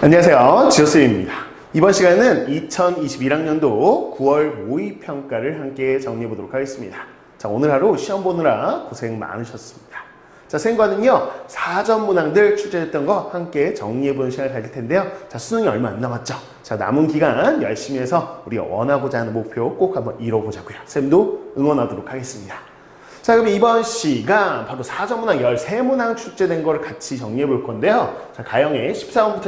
안녕하세요. 지오스입니다. 이번 시간은 2021학년도 9월 모의평가를 함께 정리해 보도록 하겠습니다. 자, 오늘 하루 시험 보느라 고생 많으셨습니다. 자, 생과는요, 사전 문항들 출제했던 거 함께 정리해 보는 시간을 가질 텐데요. 자, 수능이 얼마 안 남았죠? 자, 남은 기간 열심히 해서 우리가 원하고자 하는 목표 꼭 한번 이뤄보자고요. 쌤도 응원하도록 하겠습니다. 자, 그럼 이번 시간 바로 사전문항 13문항 출제된 걸 같이 정리해 볼 건데요. 자, 가형의 14번부터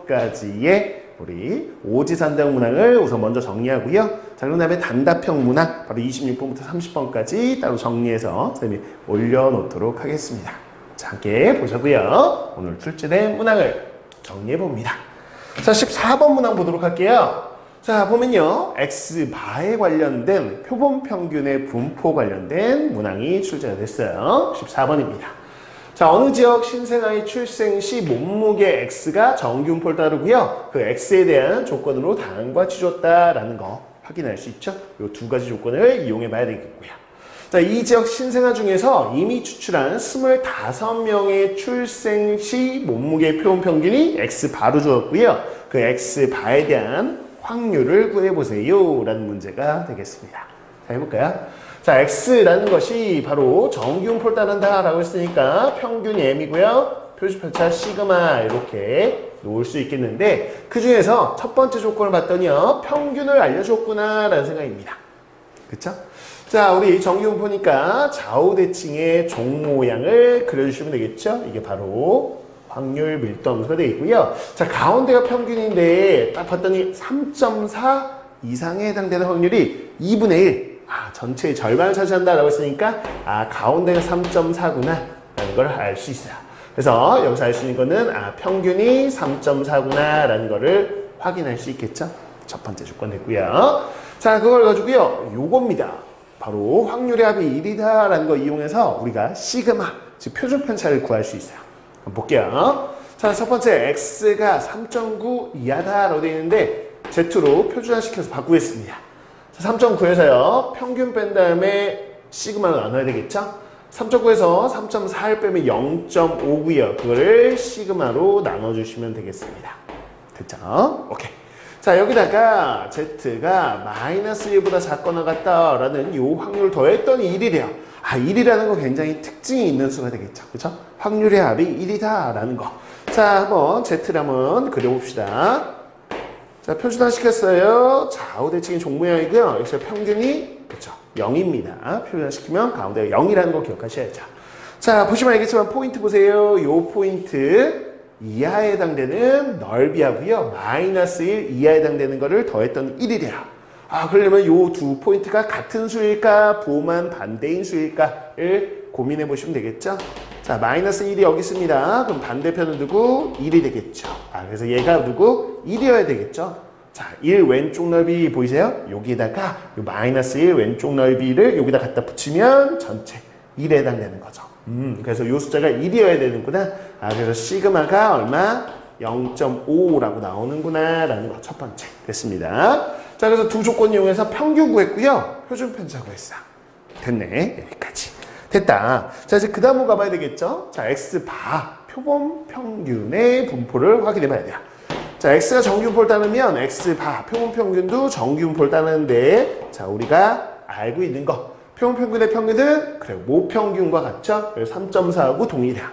21번까지의 우리 오지산당 문항을 우선 먼저 정리하고요. 자, 그런 다음에 단답형 문항 바로 26번부터 30번까지 따로 정리해서 쌤이 올려놓도록 하겠습니다. 자, 함께 보자고요. 오늘 출제된 문항을 정리해 봅니다. 자, 14번 문항 보도록 할게요. 자, 보면요, X바에 관련된 표본 평균의 분포 관련된 문항이 출제가 됐어요. 14번입니다. 자, 어느 지역 신생아의 출생 시 몸무게 X가 정균포를 따르고요. 그 X에 대한 조건으로 다음과 같이 줬다라는 거 확인할 수 있죠. 이 두 가지 조건을 이용해 봐야 되겠고요. 자, 이 지역 신생아 중에서 이미 추출한 25명의 출생 시 몸무게 표본 평균이 X바로 주었고요. 그 X바에 대한 확률을 구해보세요 라는 문제가 되겠습니다. 자, 해볼까요? 자, X라는 것이 바로 정균포를 따른다 라고 했으니까 평균이 M이고요. 표준편차 시그마 이렇게 놓을 수 있겠는데, 그 중에서 첫 번째 조건을 봤더니요, 평균을 알려줬구나 라는 생각입니다. 그쵸? 자, 우리 정균포니까 좌우대칭의 종 모양을 그려주시면 되겠죠? 이게 바로 확률 밀도 함수가 되어 있고요. 자, 가운데가 평균인데 딱 봤더니 3.4 이상에 해당되는 확률이 2분의 1. 전체의 절반을 차지한다라고 했으니까 가운데가 3.4구나 라는 걸 알 수 있어요. 그래서 여기서 알 수 있는 거는 평균이 3.4구나 라는 거를 확인할 수 있겠죠. 첫 번째 조건 됐고요. 자, 그걸 가지고요, 요겁니다. 바로 확률의 합이 1이다 라는 거 이용해서 우리가 시그마, 즉 표준편차를 구할 수 있어요. 볼게요. 자, 첫 번째 X가 3.9 이하다라고 되어 있는데 Z로 표준화시켜서 바꾸겠습니다. 3.9에서요, 평균 뺀 다음에 시그마로 나눠야 되겠죠? 3.9에서 3.4를 빼면 0.5고요. 그거를 시그마로 나눠주시면 되겠습니다. 됐죠? 오케이. 자, 여기다가 Z가 마이너스 1보다 작거나 같다라는 요 확률을 더했더니 1이래요. 1이라는 거 굉장히 특징이 있는 수가 되겠죠. 그렇죠? 확률의 합이 1이다 라는 거. 자, 한번 Z를 한번 그려봅시다. 자, 표준화 시켰어요. 좌우대칭이 종모양이고요. 여기서 평균이 그렇죠, 0입니다. 표준화 시키면 가운데가 0이라는 거 기억하셔야죠. 자, 보시면 알겠지만 포인트 보세요. 요 포인트 이하에 해당되는 넓이하고요, 마이너스 1 이하에 해당되는 거를 더했더니 1이래요. 그러려면 요 두 포인트가 같은 수일까, 부호만 반대인 수일까를 고민해 보시면 되겠죠? 자, 마이너스 1이 여기 있습니다. 그럼 반대편은 누구? 1이 되겠죠. 그래서 얘가 누구? 1이어야 되겠죠? 자, 1 왼쪽 넓이 보이세요? 여기다가 요 마이너스 1 왼쪽 넓이를 여기다 갖다 붙이면 전체 1에 해당되는 거죠. 그래서 요 숫자가 1이어야 되는구나. 그래서 시그마가 얼마? 0.5라고 나오는구나 라는 거 첫 번째 됐습니다. 자, 그래서 두 조건 이용해서 평균 구했고요, 표준편차 구했어. 됐네. 여기까지 됐다. 자, 이제 그 다음으로 가봐야 되겠죠. 자, X바 표본 평균의 분포를 확인해 봐야 돼요. 자, X가 정균포를 따르면 X바 표본 평균도 정균포를 따르는데, 자, 우리가 알고 있는 거 표본 평균의 평균은 그래 모평균과 같죠. 그래서 3.4하고 동일해요.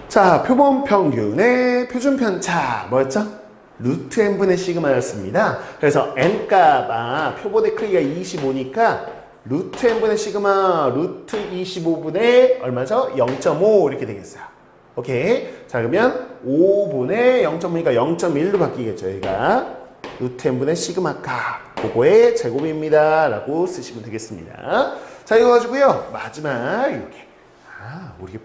자, 표본 평균의 표준편차 뭐였죠? 루트 n분의 시그마였습니다. 그래서 n값, 표본의 크기가 25니까 루트 n분의 시그마 루트 25분의 얼마죠? 0.5 이렇게 되겠어요. 오케이. 자, 그러면 5분의 0.5니까 0.1로 바뀌겠죠. 여기가 루트 n분의 시그마 값, 그거의 제곱입니다 라고 쓰시면 되겠습니다. 자, 이거 가지고요, 마지막 이렇게 우리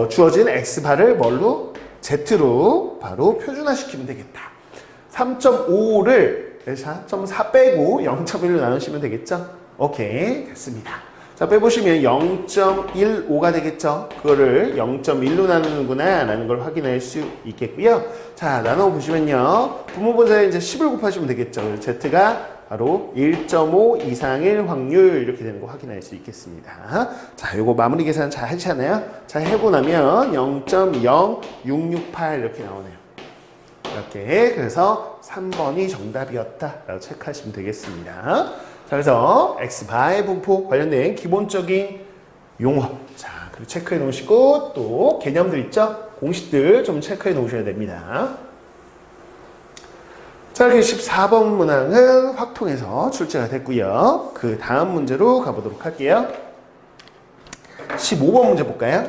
주어진 X바를 뭘로? Z로 바로 표준화시키면 되겠다. 3.5를 4.4 빼고 0.1로 나누시면 되겠죠? 오케이, 됐습니다. 자, 빼보시면 0.15가 되겠죠? 그거를 0.1로 나누는구나 라는 걸 확인할 수 있겠고요. 자, 나눠보시면요, 분모분사에 이제 10을 곱하시면 되겠죠. Z가 바로 1.5 이상일 확률 이렇게 되는 거 확인할 수 있겠습니다. 자, 요거 마무리 계산 잘 하시잖아요. 자, 해고 나면 0.0668 이렇게 나오네요. 이렇게 그래서 3번이 정답이었다 라고 체크하시면 되겠습니다. 자, 그래서 X바의 분포 관련된 기본적인 용어 자 그리고 체크해 놓으시고 또 개념들 있죠? 공식들 좀 체크해 놓으셔야 됩니다. 자, 이렇게 14번 문항은 확통해서 출제가 됐고요. 그 다음 문제로 가보도록 할게요. 15번 문제 볼까요?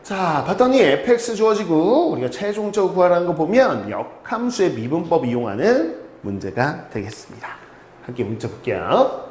자, 봤더니 fx 주어지고 우리가 최종적으로 구하라는 거 보면 역함수의 미분법 이용하는 문제가 되겠습니다. 함께 문제 볼게요.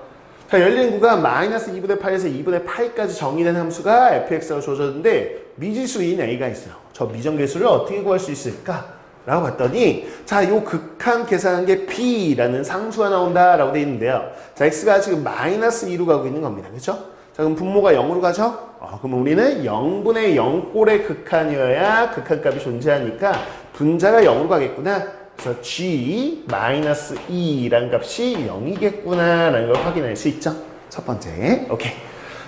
자, 열린 구간 마이너스 2분의 8에서 2분의 8까지 정의된 함수가 fx가 주어졌는데 미지수인 a가 있어요. 저 미정계수를 어떻게 구할 수 있을까? 라고 봤더니 자, 요 극한 계산한 게 b라는 상수가 나온다 라고 되어 있는데요. 자, x가 지금 마이너스 2로 가고 있는 겁니다. 그렇죠? 자, 그럼 분모가 0으로 가죠? 그럼 우리는 0분의 0꼴의 극한이어야 극한값이 존재하니까 분자가 0으로 가겠구나. 그래서 g-2라는 값이 0이겠구나 라는 걸 확인할 수 있죠. 첫 번째. 오케이.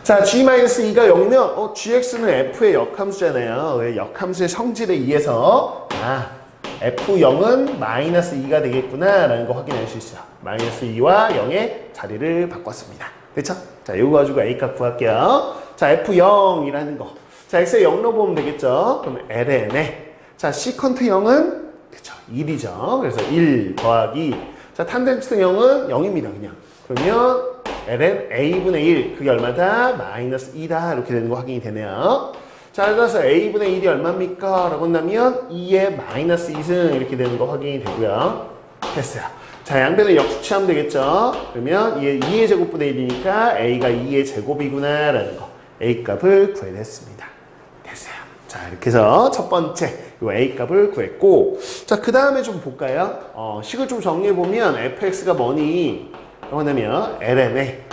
자, g-2가 0이면 gx는 f의 역함수잖아요. 역함수의 성질에 의해서 f0은 마이너스 2가 되겠구나 라는 거 확인할 수 있어요. 마이너스 2와 0의 자리를 바꿨습니다. 됐죠? 자, 이거 가지고 a값 구할게요. 자, f0이라는 거. 자, x에 0 넣어보면 되겠죠? 그럼 ln에. 자, 시컨트 0은 그쵸, 1이죠. 그래서 1 더하기. 자, 탄젠트 0은 0입니다. 그냥. 그러면 ln a분의 1. 그게 얼마다? 마이너스 2다. 이렇게 되는 거 확인이 되네요. 자, 그래서 a분의 1이 얼마입니까? 라고 한다면 2의 마이너스 2승 이렇게 되는 거 확인이 되고요. 됐어요. 자, 양변을 역수치하면 되겠죠? 그러면 2의 제곱분의 1이니까 a가 2의 제곱이구나 라는 거. a 값을 구해냈습니다. 됐어요. 자, 이렇게 해서 첫 번째 요 a 값을 구했고 자, 그 다음에 좀 볼까요? 식을 좀 정리해보면 fx가 뭐니? 라고 한다면 ln에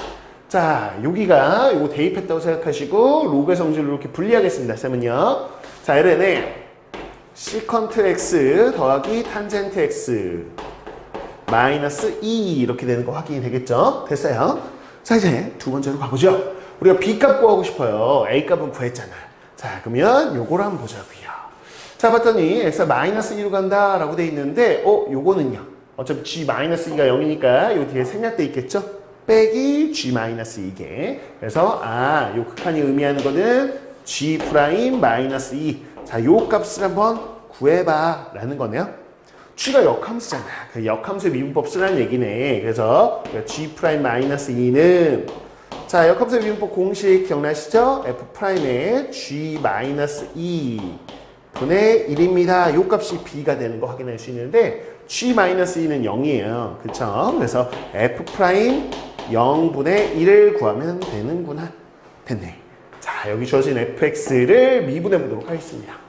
자, 여기가 요거 대입했다고 생각하시고 로그의 성질로 이렇게 분리하겠습니다. 쌤은요. 자, ln에 시컨트 x 더하기 탄젠트 x 마이너스 2 이렇게 되는 거 확인이 되겠죠? 됐어요. 자, 이제 두 번째로 가보죠. 우리가 b값 구하고 싶어요. a값은 구했잖아. 자, 그러면 요거를 한번 보자고요. 자, 봤더니 x가 마이너스 2로 간다 라고 돼 있는데 요거는요. 어차피 g-2가 0이니까 요 뒤에 생략돼 있겠죠? 빼기 g-2개. 그래서 요 극한이 의미하는 거는 g'-2. 자, 요 값을 한번 구해봐 라는 거네요. g가 역함수잖아. 그 역함수의 미분법 쓰라는 얘기네. 그래서 g'-2는 자, 역함수의 미분법 공식 기억나시죠? f'의 g-2 분의 1입니다. 요 값이 b가 되는 거 확인할 수 있는데 g-2는 0이에요. 그쵸? 그래서 f'0분의 1을 구하면 되는구나. 됐네. 자, 여기 주어진 fx를 미분해 보도록 하겠습니다.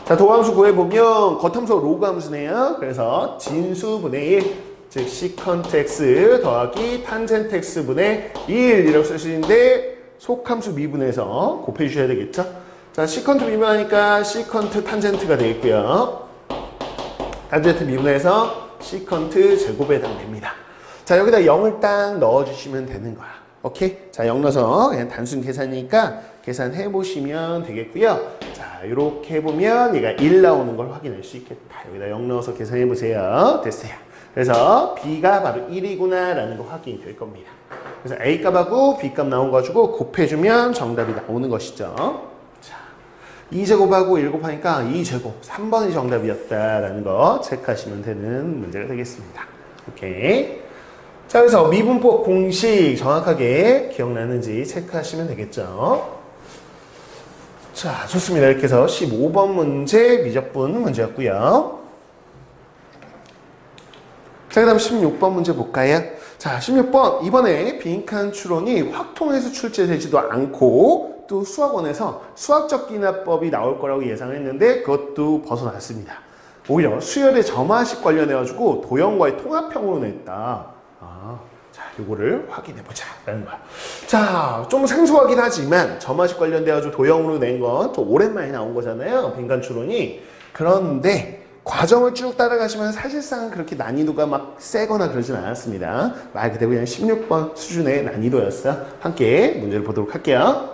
자, 도함수 구해보면 겉함수가 로그 함수네요. 그래서 진수분의 1, 즉 시컨트 x 더하기 탄젠트 x분의 1 이라고 쓸 수 있는데 속함수 미분해서 곱해주셔야 되겠죠. 자, 시컨트 미분하니까 시컨트 탄젠트가 되겠고요. 탄젠트 미분해서 시컨트 제곱에 해당됩니다. 자, 여기다 0을 딱 넣어주시면 되는 거야. 오케이? 자, 0 넣어서 그냥 단순 계산이니까 계산해 보시면 되겠고요. 자, 이렇게 해보면 얘가 1 나오는 걸 확인할 수 있겠다. 여기다 0 넣어서 계산해 보세요. 됐어요. 그래서 b가 바로 1이구나 라는 거 확인이 될 겁니다. 그래서 a 값하고 b 값 나온 거 가지고 곱해주면 정답이 나오는 것이죠. 자, 2제곱하고 1 곱하니까 2제곱 3번이 정답이었다라는 거 체크하시면 되는 문제가 되겠습니다. 오케이. 자, 그래서 미분법 공식 정확하게 기억나는지 체크하시면 되겠죠. 자, 좋습니다. 이렇게 해서 15번 문제 미적분 문제였고요. 자, 그 다음 16번 문제 볼까요? 자, 16번 이번에 빈칸 추론이 확통해서 출제되지도 않고 또 수학원에서 수학적 기납법이 나올 거라고 예상을 했는데 그것도 벗어났습니다. 오히려 수열의 점화식 관련해가지고 도형과의 통합형으로 냈다. 자, 요거를 확인해보자 라는 거야. 자, 좀 생소하긴 하지만 점화식 관련돼가지고 도형으로 낸 건 또 오랜만에 나온 거잖아요. 빈칸 추론이. 그런데 과정을 쭉 따라가시면 사실상 그렇게 난이도가 막 세거나 그러진 않았습니다. 말 그대로 그냥 16번 수준의 난이도였어요. 함께 문제를 보도록 할게요.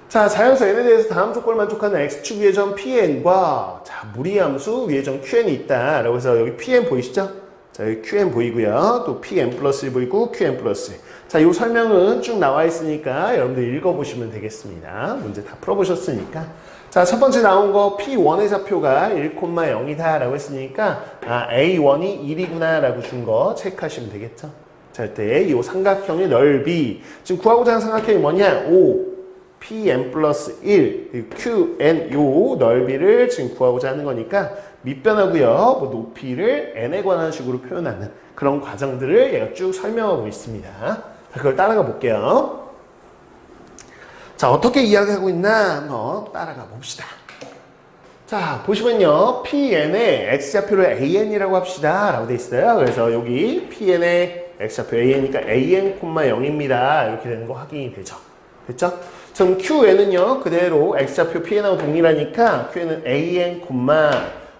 자, 자연수 n에 대해서 다음 조건을 만족하는 x축 위의 점 pn과 자, 무리함수 위의 점 qn이 있다. 라고 해서 여기 pn 보이시죠? 자, 여기 qn 보이고요. 또 pn 플러스 1 보이고 qn 플러스 1. 자, 이 설명은 쭉 나와 있으니까 여러분들 읽어보시면 되겠습니다. 문제 다 풀어보셨으니까. 자, 첫 번째 나온 거 P1의 좌표가 1,0이다 라고 했으니까 A1이 1이구나 라고 준 거 체크하시면 되겠죠. 자, 이때 이 삼각형의 넓이 지금 구하고자 하는 삼각형이 뭐냐? O, Pn 플러스 1, Qn 요 넓이를 지금 구하고자 하는 거니까 밑변하고요. 뭐 높이를 n에 관한 식으로 표현하는 그런 과정들을 얘가 쭉 설명하고 있습니다. 자, 그걸 따라가 볼게요. 자, 어떻게 이야기하고 있나 한번 따라가 봅시다. 자, 보시면요. Pn의 x좌표를 an이라고 합시다. 라고 돼 있어요. 그래서 여기 Pn의 x좌표 an이니까 an, 0입니다. 이렇게 되는 거 확인이 되죠. 됐죠? 그럼 Qn은요. 그대로 x좌표 Pn하고 동일하니까 Qn은 an,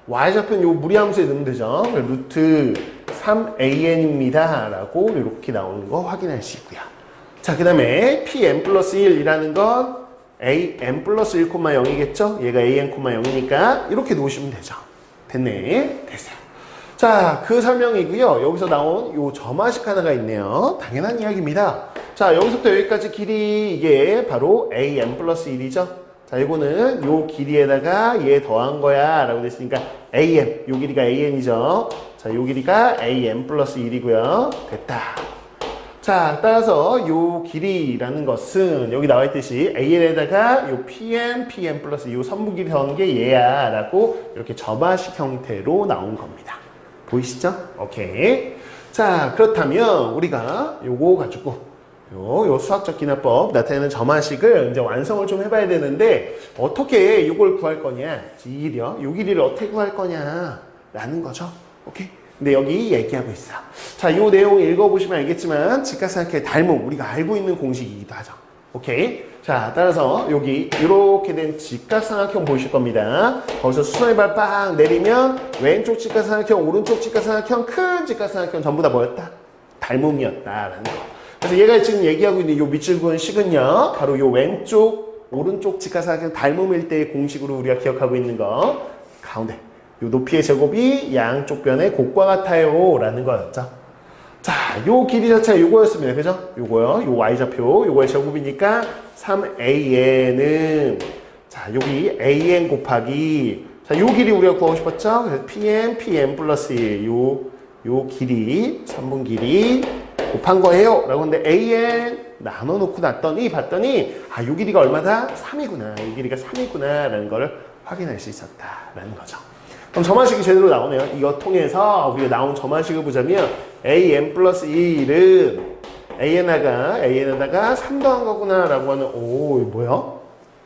y좌표는 요 무리함수에 넣으면 되죠. 루트 3an입니다. 라고 이렇게 나오는 거 확인할 수 있고요. 자, 그 다음에 Pn 플러스 1이라는 건 an 플러스 1,0이겠죠? 얘가 an, 0이니까 이렇게 놓으시면 되죠. 됐네. 됐어요. 자, 그 설명이고요. 여기서 나온 요 점화식 하나가 있네요. 당연한 이야기입니다. 자, 여기서부터 여기까지 길이 이게 바로 an 플러스 1이죠? 자, 이거는 요 길이에다가 얘 더한 거야 라고 됐으니까 an, 요 길이가 an이죠. 자, 요 길이가 an 플러스 1이고요. 됐다. 자, 따라서 요 길이라는 것은 여기 나와 있듯이 an에다가 요 pn 플러스 요 선분 길이 더한 게 얘야 라고 이렇게 점화식 형태로 나온 겁니다. 보이시죠? 오케이. 자, 그렇다면 우리가 요거 가지고 요 수학적 기납법 나타내는 점화식을 이제 완성을 좀 해봐야 되는데 어떻게 요걸 구할 거냐? 요 길이를 어떻게 구할 거냐? 라는 거죠. 오케이? 근데 여기 얘기하고 있어. 자, 요 내용 읽어보시면 알겠지만 직각삼각형의 닮음 우리가 알고 있는 공식이기도 하죠. 오케이? 자, 따라서 여기 이렇게 된 직각삼각형 보실 겁니다. 거기서 수선의 발 빵 내리면 왼쪽 직각삼각형, 오른쪽 직각삼각형, 큰 직각삼각형 전부 다 뭐였다? 닮음이었다라는 거. 그래서 얘가 지금 얘기하고 있는 요 밑줄 그은 식은요. 바로 요 왼쪽, 오른쪽 직각삼각형 닮음일 때의 공식으로 우리가 기억하고 있는 거. 가운데. 요 높이의 제곱이 양쪽 변의 곱과 같아요 라는 거였죠. 자, 요 길이 자체가 요거였습니다. 그죠? 요거요. 요 y좌표 요거의 제곱이니까 3an은 자, 여기 an 곱하기 자, 요 길이 우리가 구하고 싶었죠? 그래서 pn 플러스 1 요 길이 3분 길이 곱한 거예요 라고 하는데 an 나눠놓고 봤더니 요 길이가 얼마다? 3이구나. 이 길이가 3이구나 라는 거를 확인할 수 있었다라는 거죠. 그럼 점화식이 제대로 나오네요. 이거 통해서 우리가 나온 점화식을 보자면 an 플러스 1은 an에다가 3 더한 거구나 라고 하는 뭐야?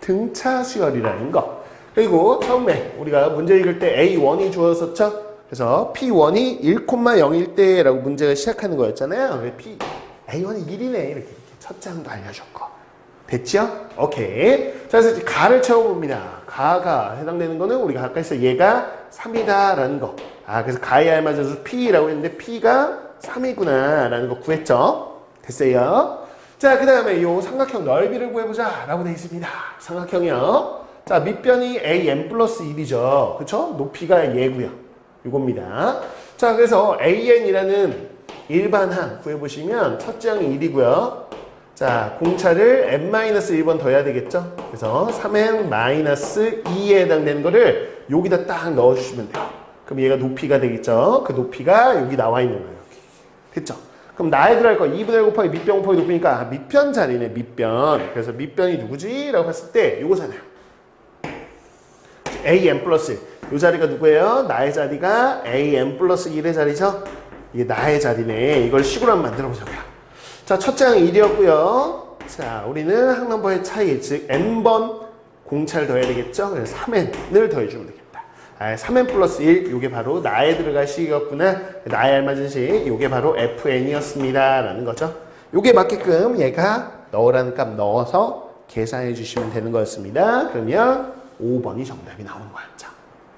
등차수열이라는 거. 그리고 처음에 우리가 문제 읽을 때 a1이 주어졌었죠? 그래서 p1이 1,0일 때 라고 문제가 시작하는 거였잖아요. a1이 1이네 이렇게 첫 장도 알려줬고. 됐죠? 오케이. 자, 그래서 가를 채워봅니다. 가가 해당되는 거는 우리가 아까 했어. 얘가 3이다 라는 거. 그래서 가에 알맞아서 P라고 했는데 P가 3이구나 라는 거 구했죠? 됐어요? 자, 그 다음에 요 삼각형 넓이를 구해보자 라고 되어 있습니다. 삼각형이요. 자, 밑변이 an 플러스 1이죠. 그쵸? 높이가 얘고요. 요겁니다. 자, 그래서 an이라는 일반항 구해보시면 첫째 항이 1이고요. 자, 공차를 n-1번 더해야 되겠죠? 그래서 3n-2에 해당되는 거를 여기다 딱 넣어주시면 돼요. 그럼 얘가 높이가 되겠죠? 그 높이가 여기 나와 있는 거예요. 여기. 됐죠? 그럼 나에 들어갈 거 2분의 1 곱하기 밑변 곱하기 높이니까 밑변 자리네, 밑변. 그래서 밑변이 누구지? 라고 했을 때 요거잖아요. an 플러스 1. 요 자리가 누구예요? 나의 자리가 an 플러스 1의 자리죠? 이게 나의 자리네. 이걸 식으로 한번 만들어 보자고요. 자, 첫째 항이 1이었고요. 자, 우리는 항넘버의 차이, 즉 n번 공차를 더해야 되겠죠? 그래서 3n을 더해주면 되겠다. 3n 플러스 1, 요게 바로 나에 들어갈 식이었구나. 나에 알맞은 식, 요게 바로 fn이었습니다. 라는 거죠. 요게 맞게끔 얘가 넣으라는 값 넣어서 계산해 주시면 되는 거였습니다. 그러면 5번이 정답이 나오는 거였죠.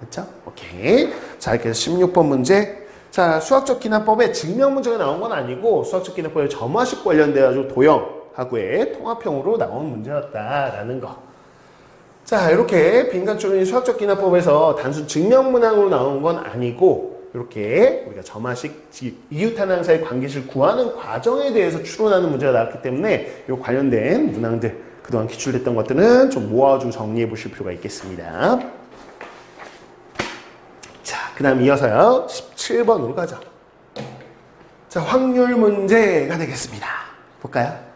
됐죠? 오케이. 자, 이렇게 해서 16번 문제. 자, 수학적 기납법에 증명 문제가 나온 건 아니고 수학적 기납법에 점화식 관련돼가지고 도형하고의 통합형으로 나온 문제였다라는 거. 자, 이렇게 빈칸조론이 수학적 기납법에서 단순 증명 문항으로 나온 건 아니고 이렇게 우리가 점화식 이웃하나사의 관계식을 구하는 과정에 대해서 추론하는 문제가 나왔기 때문에 이 관련된 문항들 그동안 기출됐던 것들은 좀 모아주고 정리해 보실 필요가 있겠습니다. 자, 그 다음 이어서요 17번으로 가죠. 자, 확률 문제가 되겠습니다. 볼까요?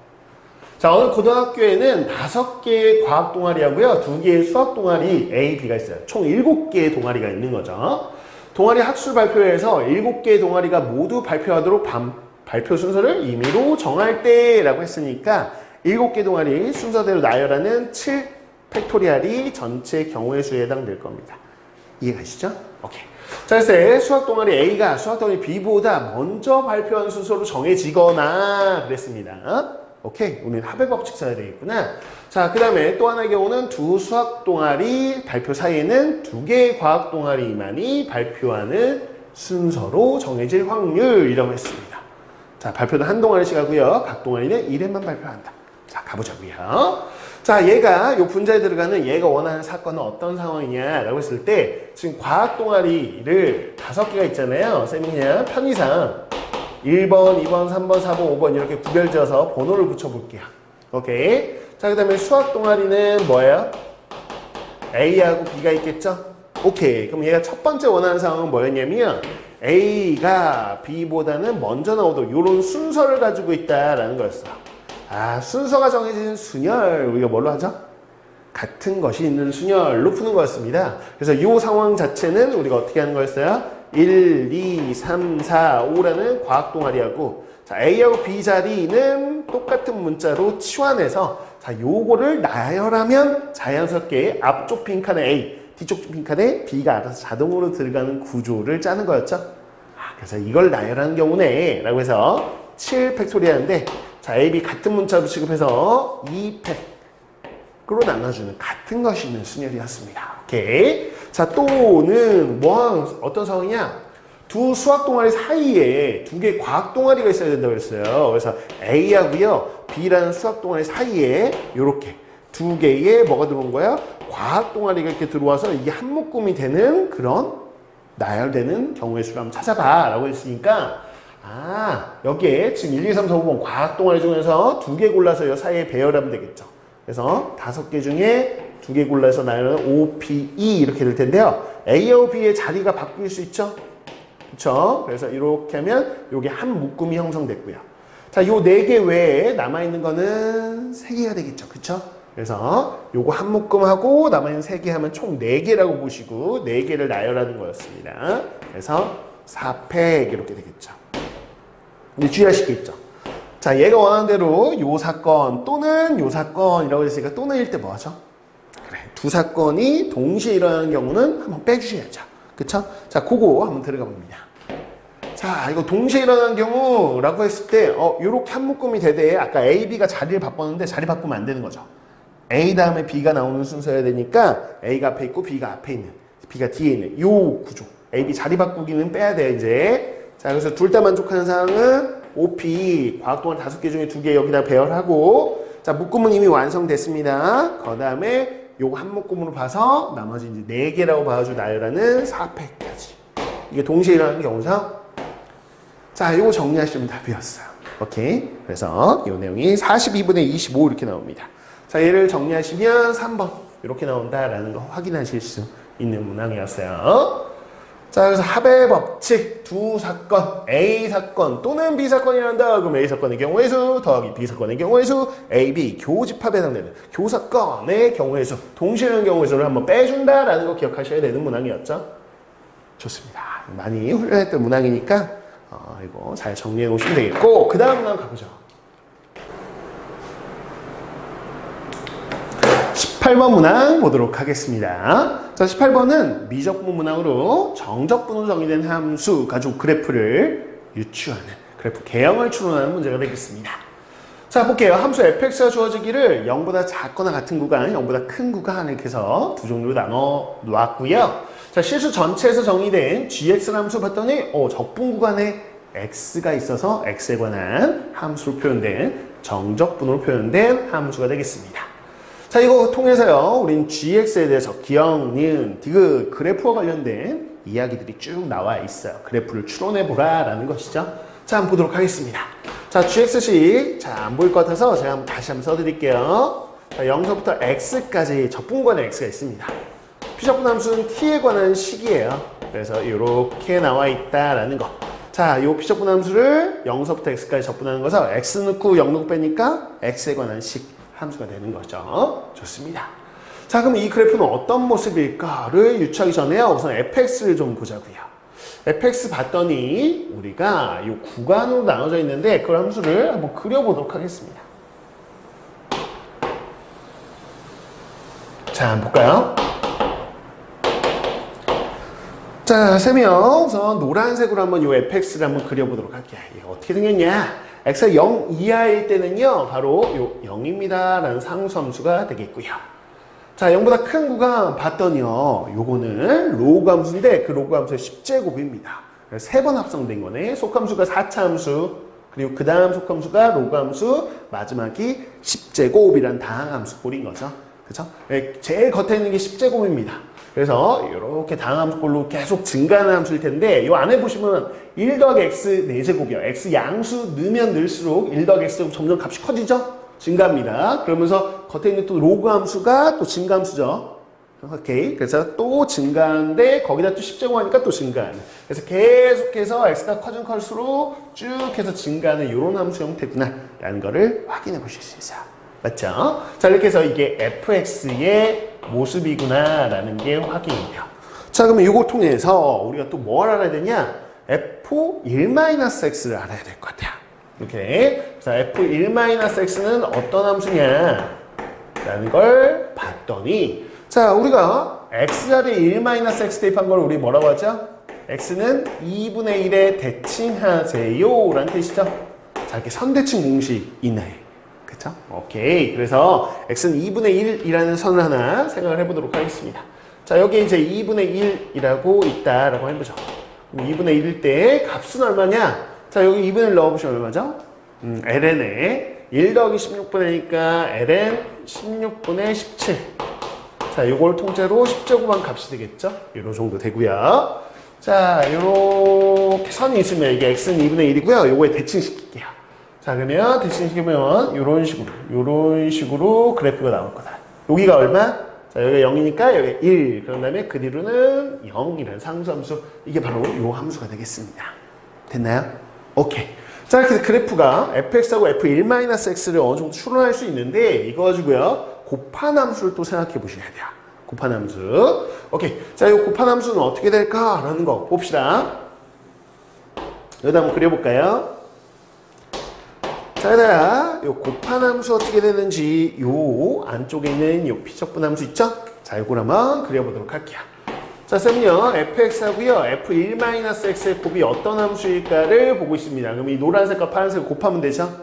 자, 오늘 고등학교에는 5개의 과학 동아리하고요 2개의 수학 동아리 A, B가 있어요. 총 7개의 동아리가 있는 거죠. 동아리 학술 발표회에서 7개의 동아리가 모두 발표하도록 발표 순서를 임의로 정할 때라고 했으니까 7개 동아리 순서대로 나열하는 7 팩토리알이 전체 경우의 수에 해당될 겁니다. 이해가시죠? 오케이. 자, 그래서 수학 동아리 A가 수학 동아리 B보다 먼저 발표한 순서로 정해지거나 그랬습니다. 오케이. 우리는 합의 법칙 써야 되겠구나. 자, 그 다음에 또 하나의 경우는 두 수학 동아리 발표 사이에는 2개의 과학 동아리만이 발표하는 순서로 정해질 확률이라고 했습니다. 자, 발표는 한 동아리씩 하고요. 각 동아리는 1회만 발표한다. 자, 가보자고요. 자, 얘가 요 분자에 들어가는 얘가 원하는 사건은 어떤 상황이냐라고 했을 때 지금 과학 동아리를 5개가 있잖아요. 쌤이 그냥 편의상 1번, 2번, 3번, 4번, 5번 이렇게 구별지어서 번호를 붙여볼게요. 오케이. 자, 그 다음에 수학 동아리는 뭐예요? A하고 B가 있겠죠? 오케이. 그럼 얘가 첫 번째 원하는 상황은 뭐였냐면 A가 B보다는 먼저 나오도록 이런 순서를 가지고 있다라는 거였어. 아, 순서가 정해진 순열 우리가 뭘로 하죠? 같은 것이 있는 순열로 푸는 거였습니다. 그래서 이 상황 자체는 우리가 어떻게 하는 거였어요? 1, 2, 3, 4, 5라는 과학 동아리하고 자, A하고 B 자리는 똑같은 문자로 치환해서 자, 요거를 나열하면 자연스럽게 앞쪽 빈칸에 A, 뒤쪽 빈칸에 B가 알아서 자동으로 들어가는 구조를 짜는 거였죠. 아, 그래서 이걸 나열하는 경우네 라고 해서 7 팩토리알인데 자, A, B 같은 문자로 취급해서 2팩으로 나눠주는 같은 것이 있는 순열이었습니다. 오케이. 자, 또는 어떤 상황이냐? 두 수학 동아리 사이에 2개의 과학 동아리가 있어야 된다고 그랬어요. 그래서 A하고요, B라는 수학 동아리 사이에 이렇게 2개의 뭐가 들어온 거야? 과학 동아리가 이렇게 들어와서 이게 한 묶음이 되는 그런 나열되는 경우의 수를 한번 찾아봐 라고 했으니까 아, 여기에 지금 1, 2, 3, 4, 5번 과학 동아리 중에서 2개 골라서 이 사이에 배열하면 되겠죠. 그래서 5개 중에 2개 골라서 나열하면 O, P, E 이렇게 될 텐데요. A하고 B의 자리가 바뀔 수 있죠. 그쵸? 그래서 이렇게 하면 요게 한 묶음이 형성됐고요. 자, 요 4개 외에 남아있는 거는 3개가 되겠죠. 그쵸? 그래서 요거 한 묶음하고 남아있는 3개 하면 총 4개라고 보시고 4개를 나열하는 거였습니다. 그래서 4팩 이렇게 되겠죠. 근데 주의하실 게 있죠. 자, 얘가 원하는 대로 요 사건 또는 요 사건이라고 했으니까 또는일 때 뭐 하죠? 그래, 두 사건이 동시에 일어나는 경우는 한번 빼주셔야죠. 그쵸? 자, 그거 한번 들어가 봅니다. 자, 이거 동시에 일어나는 경우라고 했을 때 요렇게 한 묶음이 되되 아까 A, B가 자리를 바꿨는데 자리 바꾸면 안 되는 거죠. A 다음에 B가 나오는 순서여야 되니까 A가 앞에 있고 B가 앞에 있는 B가 뒤에 있는 요 구조 A, B 자리 바꾸기는 빼야 돼 이제. 자, 그래서 둘 다 만족하는 사항은 OP 과학 동아리 5개 중에 2개 여기다 배열하고 자, 묶음은 이미 완성됐습니다. 그 다음에 요거 한 묶음으로 봐서 나머지 이제 4개라고 봐가지고 나열하는 4팩까지 이게 동시에 일어나는 경우죠. 자, 요거 정리하시면 답이었어요. 오케이. 그래서 이 내용이 42분의 25 이렇게 나옵니다. 자, 얘를 정리하시면 3번 이렇게 나온다라는 거 확인하실 수 있는 문항이었어요. 자, 그래서 합의 법칙 두 사건 A 사건 또는 B 사건이란다. 그럼 A 사건의 경우의 수 더하기 B 사건의 경우의 수 A, B 교집합에 해당되는 교사건의 경우의 수 동시에 일어나는 경우의 수를 한번 빼준다라는 거 기억하셔야 되는 문항이었죠. 좋습니다. 많이 훈련했던 문항이니까 이거 잘 정리해 놓으시면 되겠고 그 다음 문항 가보죠. 18번 문항 보도록 하겠습니다. 자, 18번은 미적분 문항으로 정적분으로 정의된 함수 가지고 그래프를 유추하는 그래프 개형을 추론하는 문제가 되겠습니다. 자, 볼게요. 함수 fx가 주어지기를 0보다 작거나 같은 구간, 0보다 큰 구간 이렇게 해서 두 종류로 나눠 놓았고요. 자, 실수 전체에서 정의된 gx 함수 봤더니 적분 구간에 x가 있어서 x에 관한 함수로 표현된 정적분으로 표현된 함수가 되겠습니다. 자, 이거 통해서요, 우린 gx에 대해서 기억, 니은, 디귿, 그래프와 관련된 이야기들이 쭉 나와 있어요. 그래프를 추론해보라 라는 것이죠. 자, 한번 보도록 하겠습니다. 자, gx식, 자, 안 보일 것 같아서 제가 다시 한번 써드릴게요. 자, 0서부터 x까지 적분구간에 x가 있습니다. 피적분 함수는 t에 관한 식이에요. 그래서 이렇게 나와 있다라는 거. 자, 이 피적분 함수를 0서부터 x까지 적분하는 것을 x 넣고 0 넣고 빼니까 x에 관한 식 함수가 되는 거죠. 좋습니다. 자, 그럼 이 그래프는 어떤 모습일까를 유추하기 전에 우선 fx를 좀 보자고요. fx 봤더니 우리가 이 구간으로 나눠져 있는데 그 함수를 한번 그려보도록 하겠습니다. 자, 한번 볼까요? 자, 쌤이요. 우선 노란색으로 한번 이 fx를 한번 그려보도록 할게요. 이게 어떻게 생겼냐? x가 0 이하일 때는요, 바로 요 0입니다. 라는 상수함수가 되겠고요. 자, 0보다 큰 구간 봤더니요, 요거는 로그 함수인데 그 로그 함수의 10제곱입니다. 3번 합성된 거네. 속함수가 4차 함수, 그리고 그 다음 속함수가 로그 함수, 마지막이 10제곱이란 다항함수 꼴인 거죠. 그죠? 제일 겉에 있는 게 10제곱입니다. 그래서 이렇게 다항함수꼴로 계속 증가하는 함수일 텐데 이 안에 보시면 1 더하기 x 4제곱이요. x 양수 넣으면 넣을수록 1 더하기 x 점점 값이 커지죠? 증가합니다. 그러면서 겉에 있는 또 로그 함수가 또 증가함수죠. 오케이. 그래서 또 증가하는데 거기다 또 10제곱 하니까 또 증가하는. 그래서 계속해서 x가 커진 클수록 쭉 해서 증가하는 이런 함수 형태구나 라는 거를 확인해 보실 수 있어요. 맞죠? 자, 이렇게 해서 이게 fx의 모습이구나 라는 게 확인이 돼요. 자, 그러면 이거 통해서 우리가 또 뭘 알아야 되냐? f1-x를 알아야 될 것 같아요. 이렇게. 자, f1-x는 어떤 함수냐? 라는 걸 봤더니, 자, 우리가 x자리에 1-x 대입한 걸 우리 뭐라고 하죠? x는 2분의 1에 대칭하세요 라는 뜻이죠. 자, 이렇게 선대칭 공식 있나요? 그쵸? 오케이. 그래서 x는 2분의 1이라는 선을 하나 생각을 해보도록 하겠습니다. 자, 여기 이제 2분의 1이라고 있다라고 해보죠. 2분의 1일 때 값은 얼마냐? 자, 여기 2분의 1 넣어보시면 얼마죠? ln에 1 더하기 16분의니까 ln 16분의 17. 자, 요걸 통째로 10제곱한 값이 되겠죠? 요런 정도 되고요. 자, 요렇게 선이 있으면 이게 x는 2분의 1이고요. 요거에 대칭시킬게요. 자, 그러면 대칭시키면 요런 식으로 그래프가 나올 거다. 여기가 얼마? 자, 여기가 0이니까 여기 1. 그런 다음에 그 뒤로는 0이라는 상수함수. 이게 바로 요 함수가 되겠습니다. 됐나요? 오케이. 자, 이렇게 해서 그래프가 fx하고 f1-x를 어느 정도 추론할 수 있는데 이거 가지고요. 곱한 함수를 또 생각해 보셔야 돼요. 곱한 함수. 오케이. 자, 이 곱한 함수는 어떻게 될까라는 거 봅시다. 여기다 한번 그려볼까요? 자, 요 곱한 함수 어떻게 되는지 요 안쪽에 있는 요 피적분 함수 있죠? 자, 요걸 한번 그려보도록 할게요. 자, 쌤은요, fx하고요, f1-x의 곱이 어떤 함수일까를 보고 있습니다. 그럼 이 노란색과 파란색을 곱하면 되죠?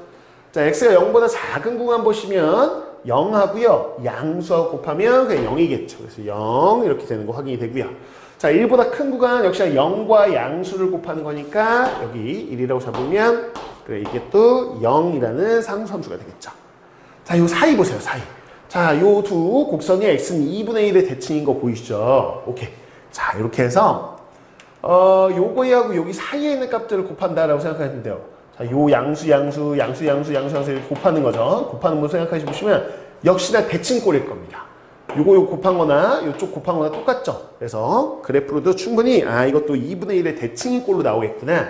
자, x가 0보다 작은 구간 보시면 0하고요, 양수하고 곱하면 그냥 0이겠죠. 그래서 0 이렇게 되는 거 확인이 되고요. 자, 1보다 큰 구간 역시 0과 양수를 곱하는 거니까 여기 1이라고 잡으면 그래, 이게 또 0이라는 상수함수가 되겠죠. 자, 요 사이 보세요, 사이. 자, 요 두 곡선이 x는 2분의 1의 대칭인 거 보이시죠? 오케이. 자, 이렇게 해서 요거하고 여기 사이에 있는 값들을 곱한다라고 생각하시면 돼요. 자, 요 양수 이렇게 곱하는 거죠. 곱하는 거 생각하시면 역시나 대칭꼴일 겁니다. 요거 곱한 거나 요쪽 곱한 거나 똑같죠. 그래서 그래프로도 충분히 이것도 2분의 1의 대칭인 꼴로 나오겠구나.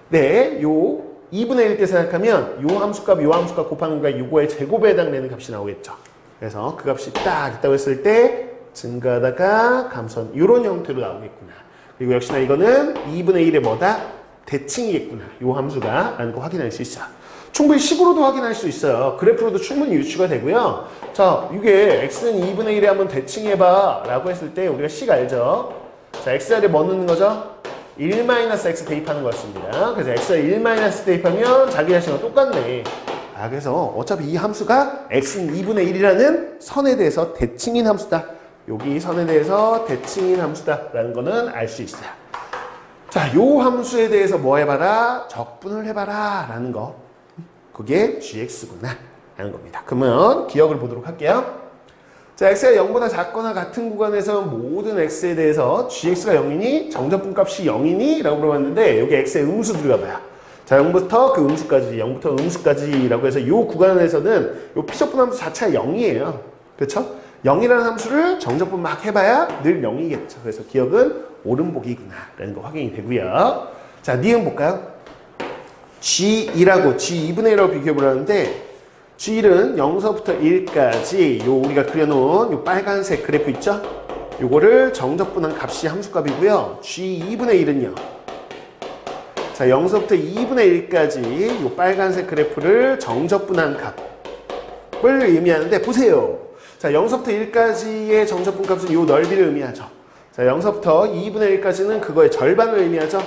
네, 요 2분의 1 때 생각하면 요 함수값 요 함수값 곱하는 거가 요거의 제곱에 해당되는 값이 나오겠죠. 그래서 그 값이 딱 있다고 했을 때 증가하다가 감소한 이런 형태로 나오겠구나. 그리고 역시나 이거는 2분의 1의 뭐다? 대칭이겠구나. 요 함수가 라는 거 확인할 수 있어요. 충분히 식으로도 확인할 수 있어요. 그래프로도 충분히 유추가 되고요. 자, 이게 x는 2분의 1에 한번 대칭해봐 라고 했을 때 우리가 식 알죠? 자, x자리에 뭐 넣는 거죠? 1-x 대입하는 거였습니다. 그래서 x에 1-x 대입하면 자기 자신과 똑같네. 그래서 어차피 이 함수가 x는 2분의 1이라는 선에 대해서 대칭인 함수다. 여기 선에 대해서 대칭인 함수다라는 거는 알 수 있어요. 자, 요 함수에 대해서 뭐 해봐라? 적분을 해봐라 라는 거. 그게 gx구나 라는 겁니다. 그러면 기억을 보도록 할게요. 자, x가 0보다 작거나 같은 구간에서 모든 x에 대해서 gx가 0이니 정적분 값이 0이니? 라고 물어봤는데 여기 x의 음수 들어가봐요. 자, 0부터 그 음수까지, 0부터 음수까지 라고 해서 이 구간에서는 이 피적분 함수 자체가 0이에요. 그렇죠? 0이라는 함수를 정적분 막 해봐야 늘 0이겠죠. 그래서 기억은 오름보기구나 라는 거 확인이 되고요. 자, 니은 볼까요? G2라고 G2분의 1하고 비교해보라는데 G1은 0서부터 1까지 요 우리가 그려놓은 요 빨간색 그래프 있죠? 요거를 정적분한 값이 함수값이고요. G2분의 1은요. 자, 0서부터 2분의 1까지 요 빨간색 그래프를 정적분한 값을 의미하는데 보세요. 자, 0서부터 1까지의 정적분 값은 요 넓이를 의미하죠. 자, 0서부터 2분의 1까지는 그거의 절반을 의미하죠.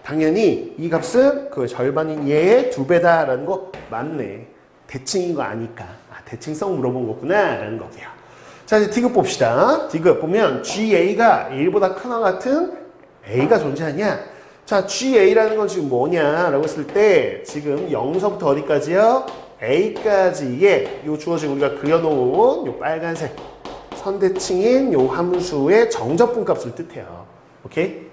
당연히 이 값은 그 절반인 얘의 2배다라는 거 맞네. 대칭인 거 아니까. 아, 대칭성 물어본 거구나 라는 거고요. 자, 이제 디귿 봅시다. 디귿 보면 GA가 1보다 크나 같은 A가 존재하냐? 자, GA라는 건 지금 뭐냐라고 했을 때 지금 0서부터 어디까지요? A까지의 요 주어진 우리가 그려놓은 요 빨간색 선대칭인 요 함수의 정적분 값을 뜻해요. 오케이?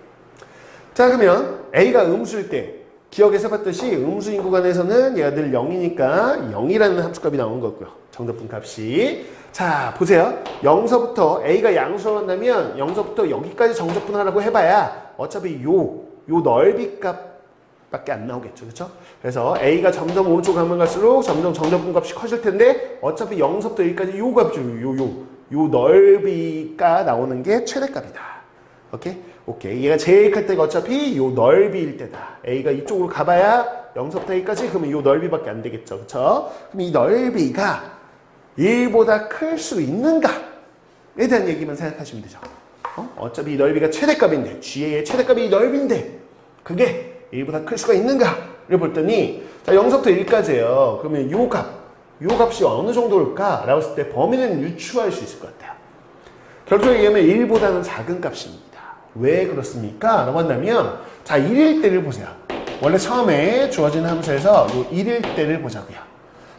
자, 그러면 A가 음수일 때 기억에서 봤듯이 음수인 구간에서는 얘가 늘 0이니까 0이라는 함수값이 나오는 거고요. 정적분 값이. 자, 보세요. 0서부터 A가 양수로 한다면 0서부터 여기까지 정적분하라고 해봐야 어차피 요 넓이 값밖에 안 나오겠죠. 그렇죠? 그래서 A가 점점 오른쪽으로 가면 갈수록 점점 정적분 값이 커질 텐데 어차피 0서부터 여기까지 요 값이죠. 요 넓이가 나오는 게 최대값이다. 오케이? 오케이. 얘가 제일 클 때가 어차피 요 넓이일 때다. A가 이쪽으로 가봐야 0서부터 A까지 그러면 요 넓이밖에 안 되겠죠. 그렇죠? 그럼 이 넓이가 1보다 클 수 있는가에 대한 얘기만 생각하시면 되죠. 어차피 이 넓이가 최대값인데 GA의 최대값이 이 넓이인데 그게 1보다 클 수가 있는가를 볼더니 자, 0서부터 1까지예요. 그러면 요 값이 어느 정도일까? 라고 했을 때 범위는 유추할 수 있을 것 같아요. 결국에 얘기하면 1보다는 작은 값입니다. 왜 그렇습니까? 라고 한다면 자, 1일 때를 보세요. 원래 처음에 주어진 함수에서 요 1일 때를 보자고요.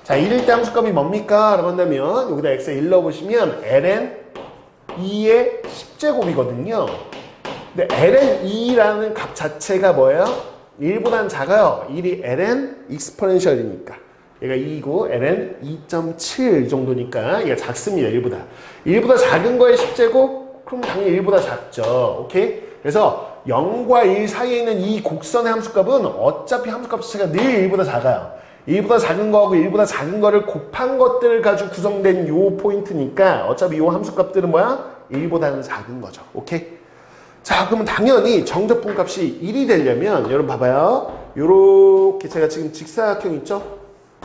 자, 1일 때 함수값이 뭡니까? 라고 한다면 여기다 x에 1 넣어보시면 ln 2의 10제곱이거든요. 근데 ln 2라는 값 자체가 뭐예요? 1보다는 작아요. 1이 ln 익스포넨셜이니까. 얘가 2이고 ln 2.7 정도니까 얘가 작습니다. 1보다. 1보다 작은 거에 10제곱? 그럼 당연히 1보다 작죠. 오케이? 그래서 0과 1 사이에 있는 이 곡선의 함수값은 어차피 함수값 자체가 늘 1보다 작아요. 1보다 작은 거하고 1보다 작은 거를 곱한 것들을 가지고 구성된 요 포인트니까 어차피 요 함수값들은 뭐야? 1보다는 작은 거죠. 오케이? 자, 그러면 당연히 정적분 값이 1이 되려면 여러분 봐봐요. 요렇게 제가 지금 직사각형 있죠?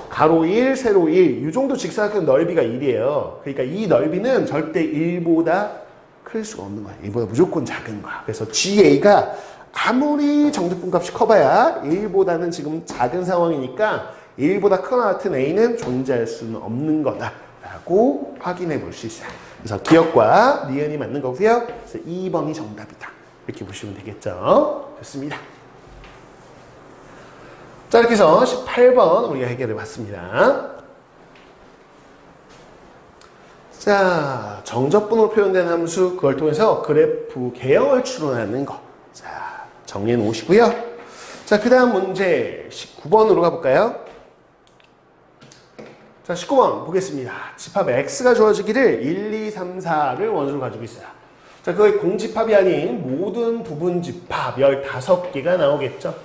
가로 1, 세로 1. 이 정도 직사각형 넓이가 1이에요. 그러니까 이 넓이는 절대 1보다 클 수가 없는 거야. 1보다 무조건 작은 거야. 그래서 GA가 아무리 정적분 값이 커봐야 1보다는 지금 작은 상황이니까 1보다 크거나 같은 A는 존재할 수는 없는 거다라고 확인해 볼 수 있어요. 그래서 기억과 니은이 맞는 거고요. 그래서 2번이 정답이다. 이렇게 보시면 되겠죠. 좋습니다. 자, 이렇게 해서 18번 우리가 해결해 봤습니다. 자, 정적분으로 표현된 함수 그걸 통해서 그래프 개형을 추론하는 거. 자, 정리해 놓으시고요. 자, 그 다음 문제 19번으로 가볼까요? 자, 19번 보겠습니다. 집합 x가 주어지기를 1, 2, 3, 4를 원소로 가지고 있어요. 자, 그거의 공집합이 아닌 모든 부분 집합 15개가 나오겠죠.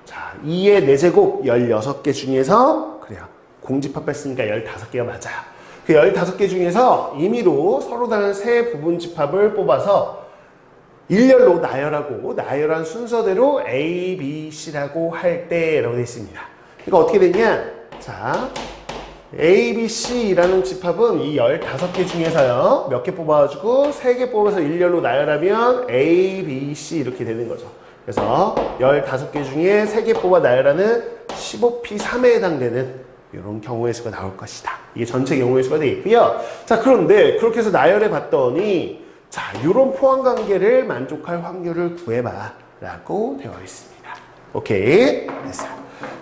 자, 2의 4제곱 16개 중에서 그래요. 공집합 했으니까 15개가 맞아요. 그 15개 중에서 임의로 서로 다른 세 부분 집합을 뽑아서 일렬로 나열하고 나열한 순서대로 A, B, C라고 할 때라고 되어 있습니다. 그러니까 어떻게 되냐? 자, A, B, C라는 집합은 이 15개 중에서요. 몇 개 뽑아가지고 3개 뽑아서 일렬로 나열하면 A, B, C 이렇게 되는 거죠. 그래서 15개 중에 3개 뽑아 나열하는 15P3에 해당되는 이런 경우의 수가 나올 것이다. 이게 전체 경우의 수가 되겠고요. 자, 그런데 그렇게 해서 나열해 봤더니 자, 이런 포함 관계를 만족할 확률을 구해봐 라고 되어 있습니다. 오케이, 됐어요.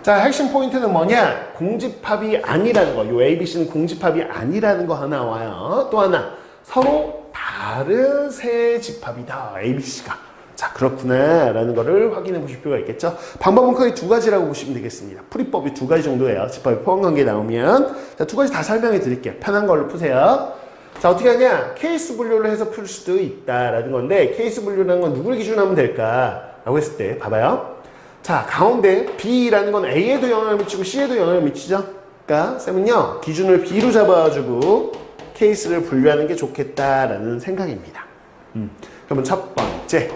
자, 핵심 포인트는 뭐냐? 공집합이 아니라는 거. 요 ABC는 공집합이 아니라는 거 하나 와요. 또 하나, 서로 다른 세 집합이다, ABC가. 자, 그렇구나 라는 거를 확인해 보실 필요가 있겠죠. 방법은 크게 두 가지라고 보시면 되겠습니다. 풀이법이 두 가지 정도예요. 집합의 포함관계 나오면. 자, 두 가지 다 설명해 드릴게요. 편한 걸로 푸세요. 자, 어떻게 하냐? 케이스 분류를 해서 풀 수도 있다라는 건데, 케이스 분류라는 건 누구를 기준으로 하면 될까? 라고 했을 때, 봐봐요. 자, 가운데 B라는 건 A에도 영향을 미치고 C에도 영향을 미치죠? 그러니까 쌤은요, 기준을 B로 잡아가지고 케이스를 분류하는 게 좋겠다라는 생각입니다. 그러면 첫 번째.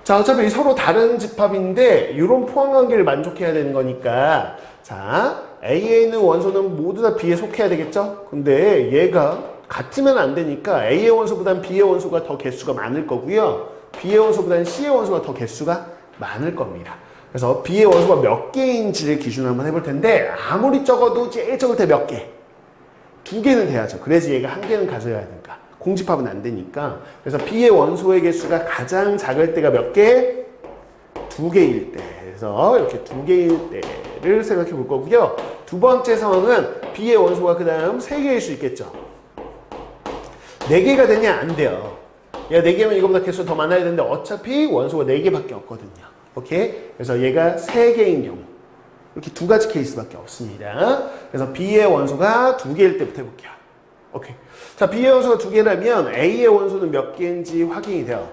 자, 어차피 서로 다른 집합인데, 이런 포함관계를 만족해야 되는 거니까, 자, A에 있는 원소는 모두 다 B에 속해야 되겠죠? 근데 얘가 같으면 안 되니까 A의 원소보단 B의 원소가 더 개수가 많을 거고요. B의 원소보단 C의 원소가 더 개수가 많을 겁니다. 그래서 B의 원소가 몇 개인지를 기준으로 한번 해볼 텐데, 아무리 적어도 제일 적을 때 몇 개? 두 개는 돼야죠. 그래서 얘가 한 개는 가져야 되니까. 공집합은 안 되니까. 그래서 B의 원소의 개수가 가장 작을 때가 몇 개? 두 개일 때. 그래서 이렇게 두 개일 때를 생각해 볼 거고요. 두 번째 상황은 B의 원소가 그 다음 세 개일 수 있겠죠. 네 개가 되냐? 안 돼요. 야, 네 개면 이거보다 개수가 더 많아야 되는데 어차피 원소가 네 개밖에 없거든요. 오케이? 그래서 얘가 세 개인 경우. 이렇게 두 가지 케이스밖에 없습니다. 그래서 B의 원소가 두 개일 때부터 해볼게요. 오케이. 자, B의 원소가 두 개라면 A의 원소는 몇 개인지 확인이 돼요.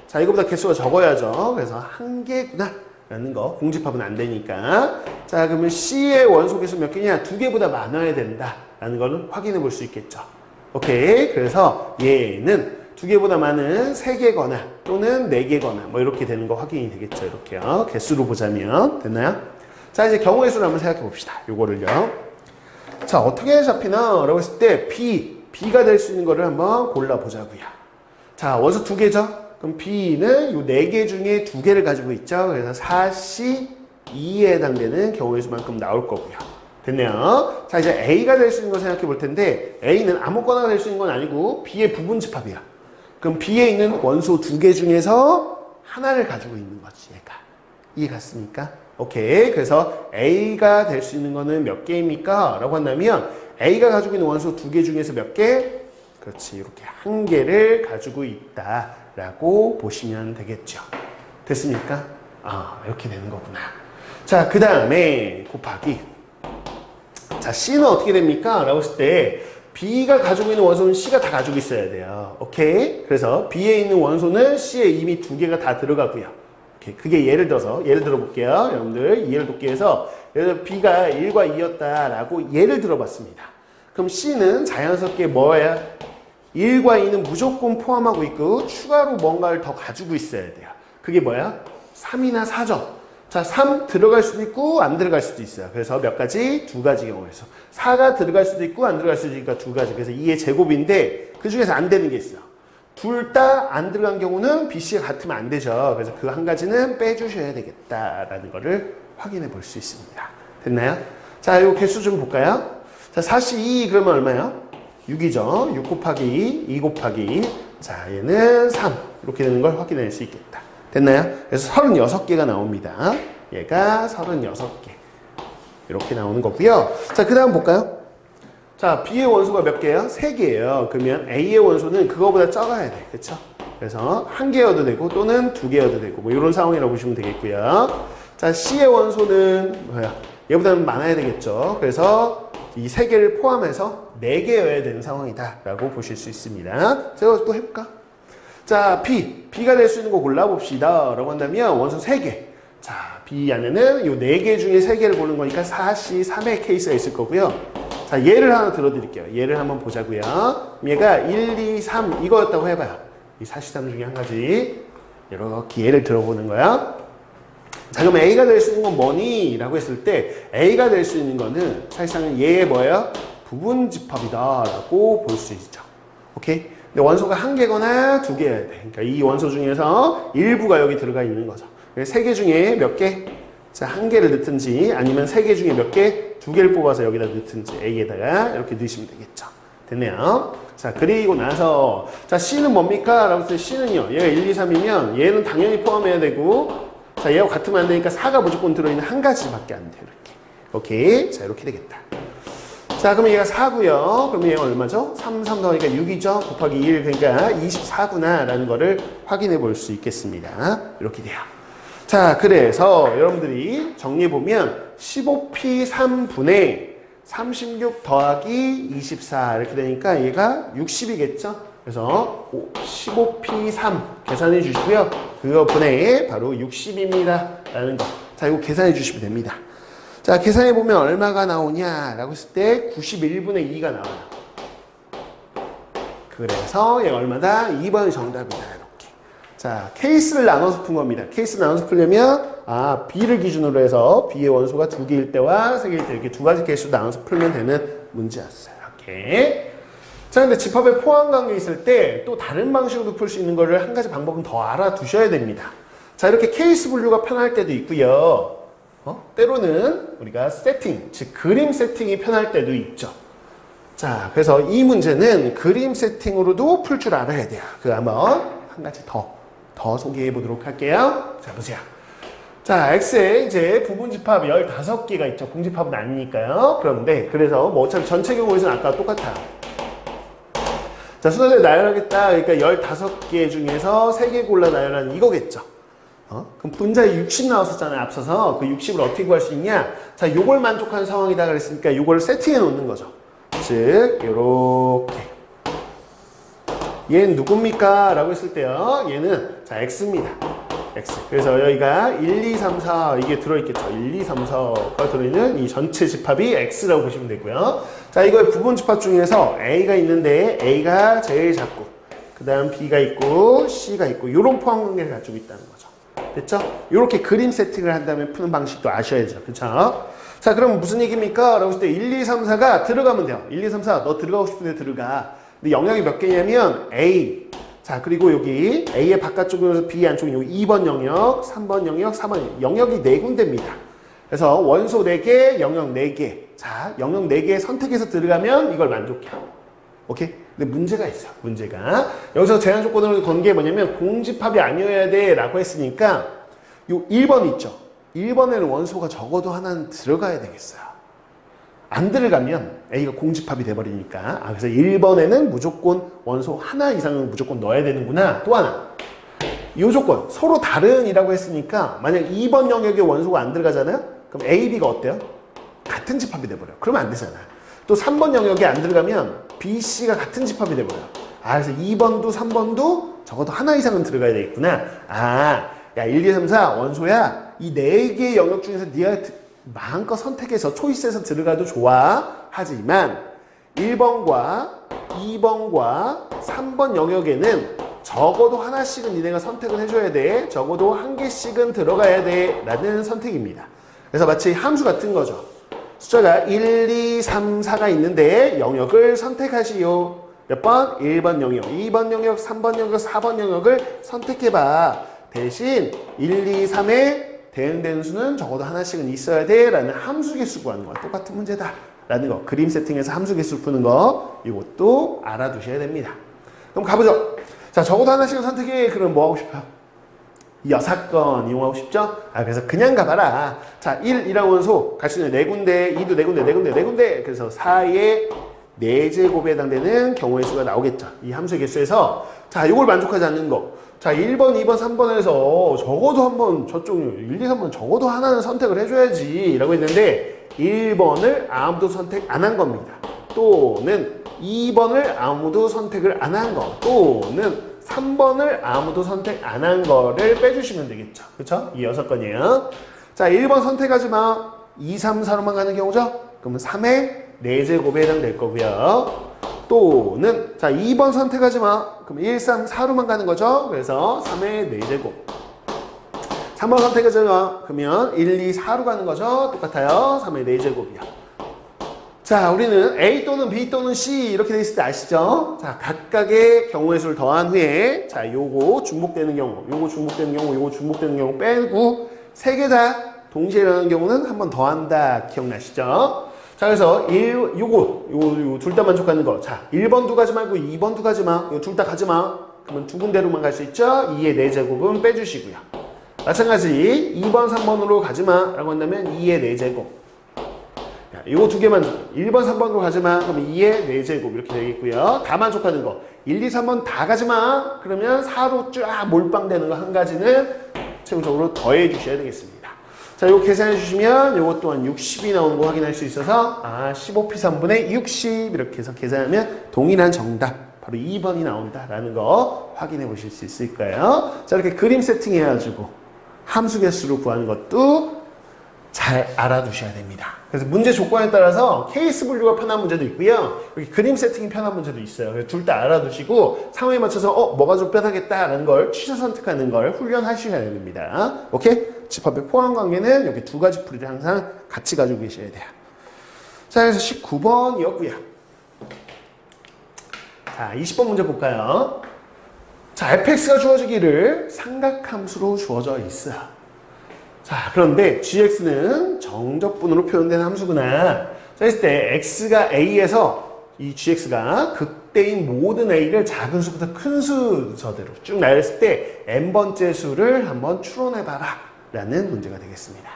자, 이거보다 개수가 적어야죠. 그래서 한 개구나 라는 거. 공집합은 안 되니까. 자, 그러면 C의 원소 개수 몇 개냐? 두 개보다 많아야 된다 라는 거는 확인해 볼 수 있겠죠. 오케이. 그래서 얘는 두 개보다 많은 세 개거나 또는 네 개거나 뭐 이렇게 되는 거 확인이 되겠죠. 이렇게요. 개수로 보자면. 됐나요? 자, 이제 경우의 수를 한번 생각해 봅시다. 요거를요. 자, 어떻게 잡히나? 라고 했을 때 B가 될 수 있는 거를 한번 골라보자고요. 자, 원소 두 개죠? 그럼 B는 요 네 개 중에 두 개를 가지고 있죠. 그래서 4C2에 해당되는 경우의 수만큼 나올 거고요. 됐네요. 자, 이제 A가 될 수 있는 거 생각해 볼 텐데, A는 아무거나 될 수 있는 건 아니고 B의 부분 집합이야. 그럼 B에 있는 원소 두 개 중에서 하나를 가지고 있는 거지, 얘가. 이해 갔습니까? 오케이. 그래서 A가 될 수 있는 거는 몇 개입니까? 라고 한다면 A가 가지고 있는 원소 두 개 중에서 몇 개? 그렇지. 이렇게 한 개를 가지고 있다라고 보시면 되겠죠. 됐습니까? 아, 이렇게 되는 거구나. 자, 그 다음에 곱하기. 자, C는 어떻게 됩니까? 라고 했을 때 B가 가지고 있는 원소는 C가 다 가지고 있어야 돼요. 오케이? 그래서 B에 있는 원소는 C에 이미 두 개가 다 들어가고요. 오케이. 그게 예를 들어 볼게요. 여러분들 이해를 돕기 위해서 예를 들어 B가 1과 2였다라고 예를 들어봤습니다. 그럼 C는 자연스럽게 뭐야? 1과 2는 무조건 포함하고 있고 추가로 뭔가를 더 가지고 있어야 돼요. 그게 뭐야? 3이나 4죠. 자, 3 들어갈 수도 있고 안 들어갈 수도 있어요. 그래서 몇 가지? 두 가지 경우에서 4가 들어갈 수도 있고 안 들어갈 수도 있으니까 두 가지. 그래서 2의 제곱인데 그 중에서 안 되는 게 있어요. 둘 다 안 들어간 경우는 BC가 같으면 안 되죠. 그래서 그 한 가지는 빼주셔야 되겠다라는 거를 확인해 볼 수 있습니다. 됐나요? 자, 요 개수 좀 볼까요? 자, 4C2 그러면 얼마예요? 6이죠. 6 곱하기 2 곱하기. 자, 얘는 3. 이렇게 되는 걸 확인할 수 있겠다. 됐나요? 그래서 36개가 나옵니다. 얘가 36개. 이렇게 나오는 거고요. 자, 그 다음 볼까요? 자, B의 원소가 몇 개예요? 3개예요. 그러면 A의 원소는 그거보다 적어야 돼. 그쵸? 그래서 한 개여도 되고 또는 두 개여도 되고 뭐 이런 상황이라고 보시면 되겠고요. 자, C의 원소는 뭐야? 얘보다는 많아야 되겠죠. 그래서 이 3개를 포함해서 4개여야 되는 상황이다 라고 보실 수 있습니다. 제가 또 해볼까? 자, B가 될 수 있는 거 골라봅시다 라고 한다면 원소 3개. 자, B 안에는 이 4개 중에 3개를 고른 거니까 4C3의 케이스가 있을 거고요. 자, 예를 하나 들어드릴게요. 예를 한번 보자고요. 얘가 1, 2, 3 이거였다고 해봐요. 이 4C3 중에 한 가지. 이렇게 예를 들어보는 거야. 자, 그럼 A가 될 수 있는 건 뭐니? 라고 했을 때 A가 될 수 있는 거는 사실상은 얘의 뭐예요? 부분 집합이다 라고 볼 수 있죠. 오케이? 근데 원소가 한 개거나 두 개여야 돼. 그러니까 이 원소 중에서 일부가 여기 들어가 있는 거죠. 3개 중에 몇 개? 자, 한 개를 넣든지 아니면 3개 중에 몇 개? 두 개를 뽑아서 여기다 넣든지 A에다가 이렇게 넣으시면 되겠죠. 됐네요. 자, 그리고 나서 자, C는 뭡니까? 라고 했을 때 C는요. 얘가 1, 2, 3이면 얘는 당연히 포함해야 되고 자, 얘하고 같으면 안 되니까 4가 무조건 들어있는 한 가지밖에 안 돼요. 이렇게. 오케이. 자, 이렇게 되겠다. 자, 그러면 얘가 4고요. 그러면 얘가 얼마죠? 3, 3 더하니까 6이죠. 곱하기 1, 그러니까 24구나 라는 거를 확인해 볼 수 있겠습니다. 이렇게 돼요. 자, 그래서 여러분들이 정리해보면 15p 3분의 36 더하기 24 이렇게 되니까 얘가 60이겠죠? 그래서 15p 3 계산해 주시고요. 그거 분의 바로 60입니다. 라는 거. 자, 이거 계산해 주시면 됩니다. 자, 계산해 보면 얼마가 나오냐라고 했을 때 91분의 2가 나와요. 그래서 얘가 얼마다? 2번이 정답이다. 이렇게. 자, 케이스를 나눠서 푼 겁니다. 케이스를 나눠서 풀려면 B를 기준으로 해서 B의 원소가 2개일 때와 3개일 때 이렇게 두 가지 케이스로 나눠서 풀면 되는 문제였어요. 이렇게. 자, 근데 집합에 포함 관계 있을 때 또 다른 방식으로 풀 수 있는 거를 한 가지 방법은 더 알아두셔야 됩니다. 자, 이렇게 케이스 분류가 편할 때도 있고요. 때로는 우리가 세팅, 즉 그림 세팅이 편할 때도 있죠. 자, 그래서 이 문제는 그림 세팅으로도 풀 줄 알아야 돼요. 그 한번 한 가지 더 소개해 보도록 할게요. 자, 보세요. 자, X에 이제 부분집합 15개가 있죠. 공집합은 아니니까요. 그런데 그래서 뭐 어차피 전체 경우에서는 아까 똑같아요. 자, 수선을 나열하겠다. 그러니까 15개 중에서 3개 골라 나열하는 이거겠죠. 그럼 분자에 60 나왔었잖아요. 앞서서 그 60을 어떻게 구할 수 있냐? 자, 요걸 만족하는 상황이다 그랬으니까 요걸 세팅해 놓는 거죠. 즉, 요렇게. 얘는 누굽니까? 라고 했을 때요. 얘는 자, X입니다. X. 그래서 여기가 1, 2, 3, 4 이게 들어있겠죠. 1, 2, 3, 4가 들어있는 이 전체 집합이 X라고 보시면 되고요. 자, 이거의 부분 집합 중에서 A가 있는데 A가 제일 작고 그 다음 B가 있고 C가 있고 이런 포함 관계를 가지고 있다는 거죠. 됐죠? 이렇게 그림 세팅을 한 다음에 푸는 방식도 아셔야죠. 그쵸? 자, 그럼 무슨 얘기입니까? 라고 했을 때 1, 2, 3, 4가 들어가면 돼요. 1, 2, 3, 4 너 들어가고 싶은데 들어가. 근데 영역이 몇 개냐면 A. 자, 그리고 여기 A의 바깥쪽으로 B 안쪽에 여기 2번 영역, 3번 영역, 4번 영역이 4군데입니다. 그래서 원소 4개, 영역 4개. 자, 영역 4개 선택해서 들어가면 이걸 만족해요. 오케이? 근데 문제가 있어요. 문제가. 여기서 제한 조건을 건 게 뭐냐면 공집합이 아니어야 돼 라고 했으니까 요 1번 있죠. 1번에는 원소가 적어도 하나는 들어가야 되겠어요. 안 들어가면 A가 공집합이 돼버리니까 그래서 1번에는 무조건 원소 하나 이상은 무조건 넣어야 되는구나. 또 하나 이 조건 서로 다른이라고 했으니까 만약 2번 영역에 원소가 안 들어가잖아요. 그럼 A, B가 어때요? 같은 집합이 돼버려요. 그러면 안 되잖아요. 또 3번 영역에 안 들어가면 B, C가 같은 집합이 돼버려요. 그래서 2번도 3번도 적어도 하나 이상은 들어가야 되겠구나. 야 1, 2, 3, 4 원소야. 이 4개의 영역 중에서 네가 마음껏 선택해서 초이스해서 들어가도 좋아. 하지만 1번과 2번과 3번 영역에는 적어도 하나씩은 니네가 선택을 해줘야 돼. 적어도 한 개씩은 들어가야 돼. 라는 선택입니다. 그래서 마치 함수 같은 거죠. 숫자가 1, 2, 3, 4가 있는데 영역을 선택하시오. 몇 번? 1번 영역, 2번 영역, 3번 영역, 4번 영역을 선택해봐. 대신 1, 2, 3에 대응되는 수는 적어도 하나씩은 있어야 돼 라는 함수 개수 구하는 거와 똑같은 문제다 라는 거. 그림 세팅에서 함수 개수 푸는 거 이것도 알아두셔야 됩니다. 그럼 가보죠. 자, 적어도 하나씩은 선택해. 그럼 뭐 하고 싶어요? 6건 이용하고 싶죠? 그래서 그냥 가봐라. 자, 1이라는 원소 같이 있는 4군데, 2도 4군데, 4군데, 4군데. 그래서 4의 4제곱에 해당되는 경우의 수가 나오겠죠. 이 함수 개수에서 자, 이걸 만족하지 않는 거. 자, 1번, 2번, 3번에서 적어도 한번 저쪽 1, 2, 3번 적어도 하나는 선택을 해줘야지 라고 했는데 1번을 아무도 선택 안 한 겁니다. 또는 2번을 아무도 선택을 안 한 거. 또는 3번을 아무도 선택 안 한 거를 빼주시면 되겠죠. 그쵸? 이 6건이에요. 자, 1번 선택하지 마. 2, 3, 4로만 가는 경우죠? 그러면 3의 4제곱에 해당될 거고요. 또는 자 2번 선택하지 마. 그럼 1, 3, 4로만 가는 거죠. 그래서 3의 4제곱. 3번 선택하지 마. 그러면 1, 2, 4로 가는 거죠. 똑같아요. 3의 4제곱이야. 자, 우리는 A 또는 B 또는 C 이렇게 돼 있을 때 아시죠? 자, 각각의 경우의 수를 더한 후에 자, 요거 중복되는 경우, 요거 중복되는 경우, 요거 중복되는 경우 빼고 3개 다 동시에 일어나는 경우는 한 번 더한다. 기억나시죠? 자, 자, 그래서 요거 둘 다 만족하는 거. 자, 1번도 가지 말고 2번도 가지 마. 이거 둘 다 가지 마. 그러면 두 군데로만 갈 수 있죠? 2의 4제곱은 빼주시고요. 마찬가지 2번, 3번으로 가지 마. 라고 한다면 2의 4제곱. 이거 두 개만 1번, 3번으로 가지 마. 그러면 2의 4제곱 이렇게 되겠고요. 다 만족하는 거. 1, 2, 3번 다 가지 마. 그러면 4로 쫙 몰빵되는 거 한 가지는 최종적으로 더해 주셔야 되겠습니다. 자, 이거 계산해 주시면 이것 또한 60이 나오는 거 확인할 수 있어서 15p 3분의 60 이렇게 해서 계산하면 동일한 정답 바로 2번이 나온다라는 거 확인해 보실 수 있을 거예요. 자, 이렇게 그림 세팅해가지고 함수 개수로 구하는 것도 잘 알아두셔야 됩니다. 그래서 문제 조건에 따라서 케이스 분류가 편한 문제도 있고요. 여기 그림 세팅이 편한 문제도 있어요. 그래서 둘 다 알아두시고 상황에 맞춰서 뭐가 좀 편하겠다라는 걸 취사 선택하는 걸 훈련하셔야 됩니다. 오케이? 집합의 포함 관계는 여기 두 가지 풀이를 항상 같이 가지고 계셔야 돼요. 자, 그래서 19번이었고요. 자, 20번 문제 볼까요? 자, fx가 주어지기를 삼각함수로 주어져 있어요. 자, 그런데 gx는 정적분으로 표현된 함수구나. 자, 했을 때 x가 a에서 이 gx가 극대인 모든 a를 작은 수부터 큰 순서대로 쭉 나열했을 때 n번째 수를 한번 추론해봐라 라는 문제가 되겠습니다.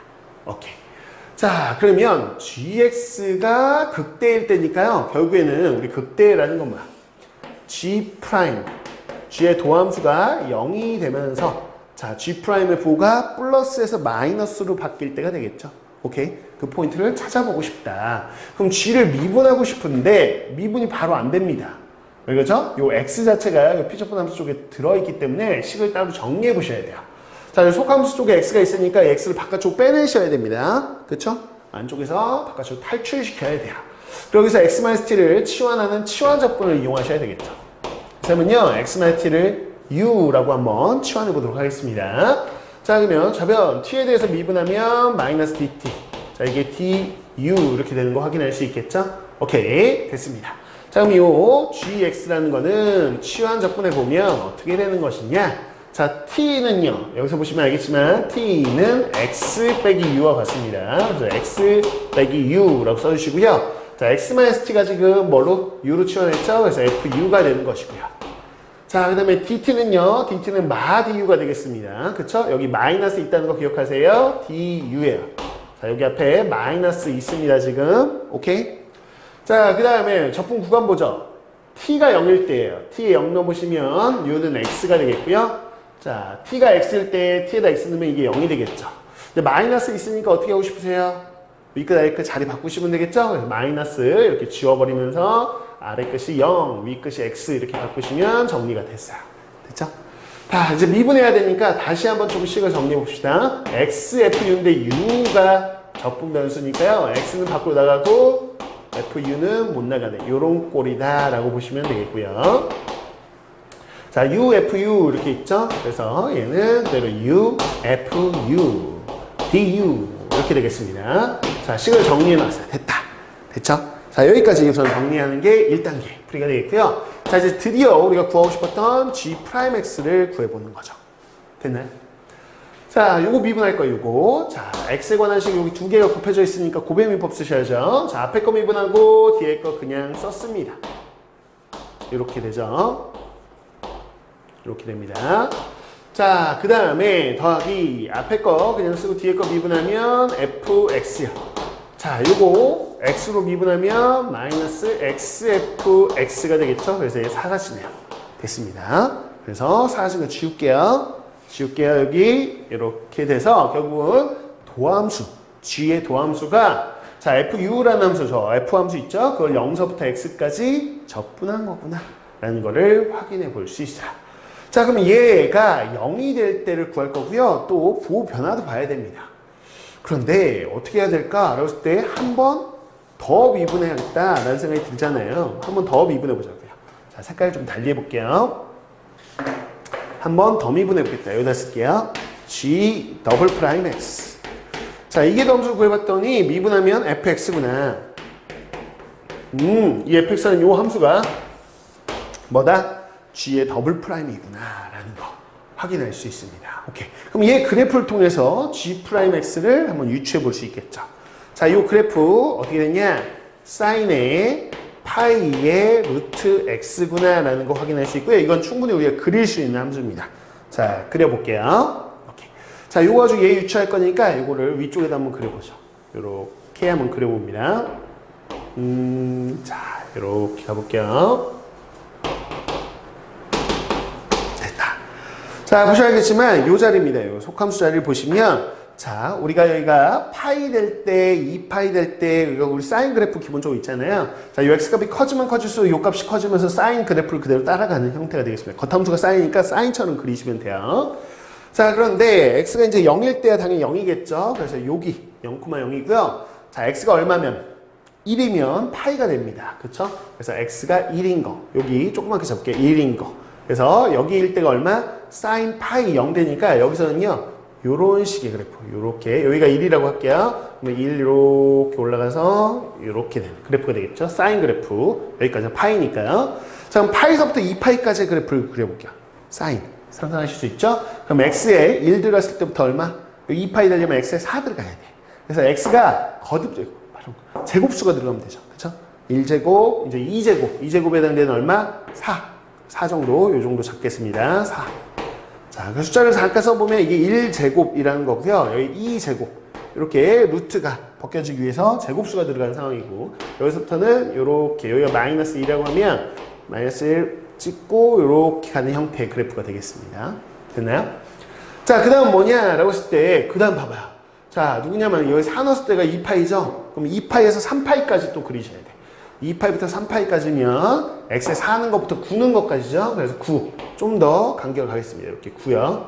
오케이. 자, 그러면 gx가 극대일 때니까요. 결국에는 우리 극대라는 건 뭐야? g'의 도함수가 0이 되면서 자, G'의 부호가 플러스에서 마이너스로 바뀔 때가 되겠죠. 오케이? 그 포인트를 찾아보고 싶다. 그럼 G를 미분하고 싶은데 미분이 바로 안 됩니다. 그렇죠? 요 X 자체가 요 피접분 함수 쪽에 들어있기 때문에 식을 따로 정리해 보셔야 돼요. 자, 속함수 쪽에 X가 있으니까 X를 바깥쪽 빼내셔야 됩니다. 그렇죠? 안쪽에서 바깥쪽 탈출시켜야 돼요. 여기서 X-T를 치환하는 치환적분을 이용하셔야 되겠죠. 그러면요, X-T를 U라고 한번 치환해 보도록 하겠습니다. 자, 그러면 좌변 T에 대해서 미분하면 마이너스 DT. 자, 이게 DU 이렇게 되는 거 확인할 수 있겠죠? 오케이, 됐습니다. 자, 그럼 이 GX라는 거는 치환 적분해 보면 어떻게 되는 것이냐? 자, T는요, 여기서 보시면 알겠지만 T는 X 빼기 U와 같습니다. 그래서 X 빼기 U라고 써주시고요. 자, X-T가 지금 뭘로? U로 치환했죠? 그래서 FU가 되는 것이고요. 자, 그 다음에 DT는요, DT는 마 DU가 되겠습니다. 그쵸? 여기 마이너스 있다는 거 기억하세요. DU예요. 자, 여기 앞에 마이너스 있습니다, 지금. 오케이? 자, 그 다음에 적분 구간 보죠. T가 0일 때예요. T에 0 넣어보시면 U는 X가 되겠고요. 자, T가 X일 때 T에다 X 넣으면 이게 0이 되겠죠. 근데 마이너스 있으니까 어떻게 하고 싶으세요? 위끝 아래끝 자리 바꾸시면 되겠죠? 그래서 마이너스 이렇게 지워버리면서 아래 끝이 0, 위 끝이 x 이렇게 바꾸시면 정리가 됐어요. 됐죠? 자, 이제 미분해야 되니까 다시 한번 조금씩을 정리해 봅시다. xfu인데 u가 적분 변수니까요. x는 밖으로 나가고 fu는 못 나가네. 요런 꼴이다 라고 보시면 되겠고요. 자, ufu 이렇게 있죠? 그래서 얘는 그대로 ufu, du 이렇게 되겠습니다. 자, 식을 정리해 놨어요. 됐다. 됐죠? 자, 여기까지 우선 정리하는 게 1단계 풀이가 되겠고요. 자, 이제 드디어 우리가 구하고 싶었던 G'X를 구해보는 거죠. 됐나요? 자, 요거 미분할 거 요거. 자, X에 관한 식 여기 두 개가 곱해져 있으니까 고배미법 쓰셔야죠. 자, 앞에 거 미분하고 뒤에 거 그냥 썼습니다. 이렇게 되죠. 이렇게 됩니다. 자, 그 다음에 더하기 앞에 거 그냥 쓰고 뒤에 거 미분하면 fx요. 자, 요거 x로 미분하면 마이너스 xfx가 되겠죠? 그래서 얘 사라지네요. 됐습니다. 그래서 사라진 거 지울게요. 여기 이렇게 돼서 결국은 도함수 g의 도함수가 자, fu라는 함수죠. f함수 있죠? 그걸 0서부터 x까지 적분한 거구나 라는 거를 확인해 볼 수 있어요. 자, 그러면 얘가 0이 될 때를 구할 거고요. 또 부호 변화도 봐야 됩니다. 그런데 어떻게 해야 될까? 그랬을 때 한 번 더 미분해야겠다라는 생각이 들잖아요. 한 번 더 미분해 보자고요. 자, 색깔 좀 달리 해볼게요. 한 번 더 미분해 보겠다. 여기다 쓸게요. G 더블 프라임 X. 자, 이게 점수를 구해봤더니 미분하면 fx구나. 이 fx라는 요 함수가 뭐다? G의 더블 프라임이구나 라는 거 확인할 수 있습니다. 오케이. 그럼 얘 그래프를 통해서 G 프라임 X를 한번 유추해 볼 수 있겠죠. 자, 이 그래프 어떻게 됐냐? 사인의 파이의 루트 x구나 라는 거 확인할 수 있고요. 이건 충분히 우리가 그릴 수 있는 함수입니다. 자, 그려볼게요. 이렇게. 자, 요거 가지고 얘 유추할 거니까 이거를 위쪽에다 한번 그려보죠. 요렇게 한번 그려봅니다. 자, 요렇게 가볼게요. 됐다. 자, 보셔야 알겠지만 요 자리입니다. 요 속함수 자리를 보시면 자, 우리가 여기가 파이 될 때, 2파이 될 때, 우리 사인 그래프 기본적으로 있잖아요. 자, 이 x값이 커지면 커질수록 요 값이 커지면서 사인 그래프를 그대로 따라가는 형태가 되겠습니다. 겉함수가 사인이니까 사인처럼 그리시면 돼요. 자, 그런데 x가 이제 0일 때야 당연히 0이겠죠. 그래서 여기 0,0이고요. 자, x가 얼마면? 1이면 파이가 됩니다. 그쵸? 그래서 x가 1인 거. 여기 조그맣게 잡을게요. 1인 거. 그래서 여기일 때가 얼마? 사인 파이 0 되니까 여기서는요. 요런 식의 그래프, 요렇게 여기가 1이라고 할게요. 그러면 1 이렇게 올라가서 이렇게 되는 그래프가 되겠죠. 사인 그래프 여기까지 파이니까요. 자, 그럼 파이서부터 2파이까지의 그래프를 그려볼게요. 사인 상상하실 수 있죠? 그럼 x에 1 들어갔을 때부터 얼마? 2파이 되려면 x에 4 들어가야 돼. 그래서 x가 거듭 제곱수가 들어가면 되죠. 그렇죠? 1제곱, 이제 2제곱, 2제곱에 해당되는 얼마? 4 정도, 요 정도 잡겠습니다. 4. 자, 그 숫자를 잠깐 써보면 이게 1제곱이라는 거고요. 여기 2제곱. 이렇게 루트가 벗겨지기 위해서 제곱수가 들어간 상황이고, 여기서부터는 이렇게, 여기가 마이너스 2라고 하면 마이너스 1 찍고 이렇게 가는 형태의 그래프가 되겠습니다. 됐나요? 자, 그 다음 뭐냐라고 했을 때, 그 다음 봐봐요. 자, 누구냐면 여기 4 넣었을 때가 2파이죠? 그럼 2파이에서 3파이까지 또 그리셔야 돼. 2파이부터 3파이까지면 x에 4 는 것부터 9 는 것까지죠. 그래서 9. 좀 더 간격을 가겠습니다. 이렇게 9요.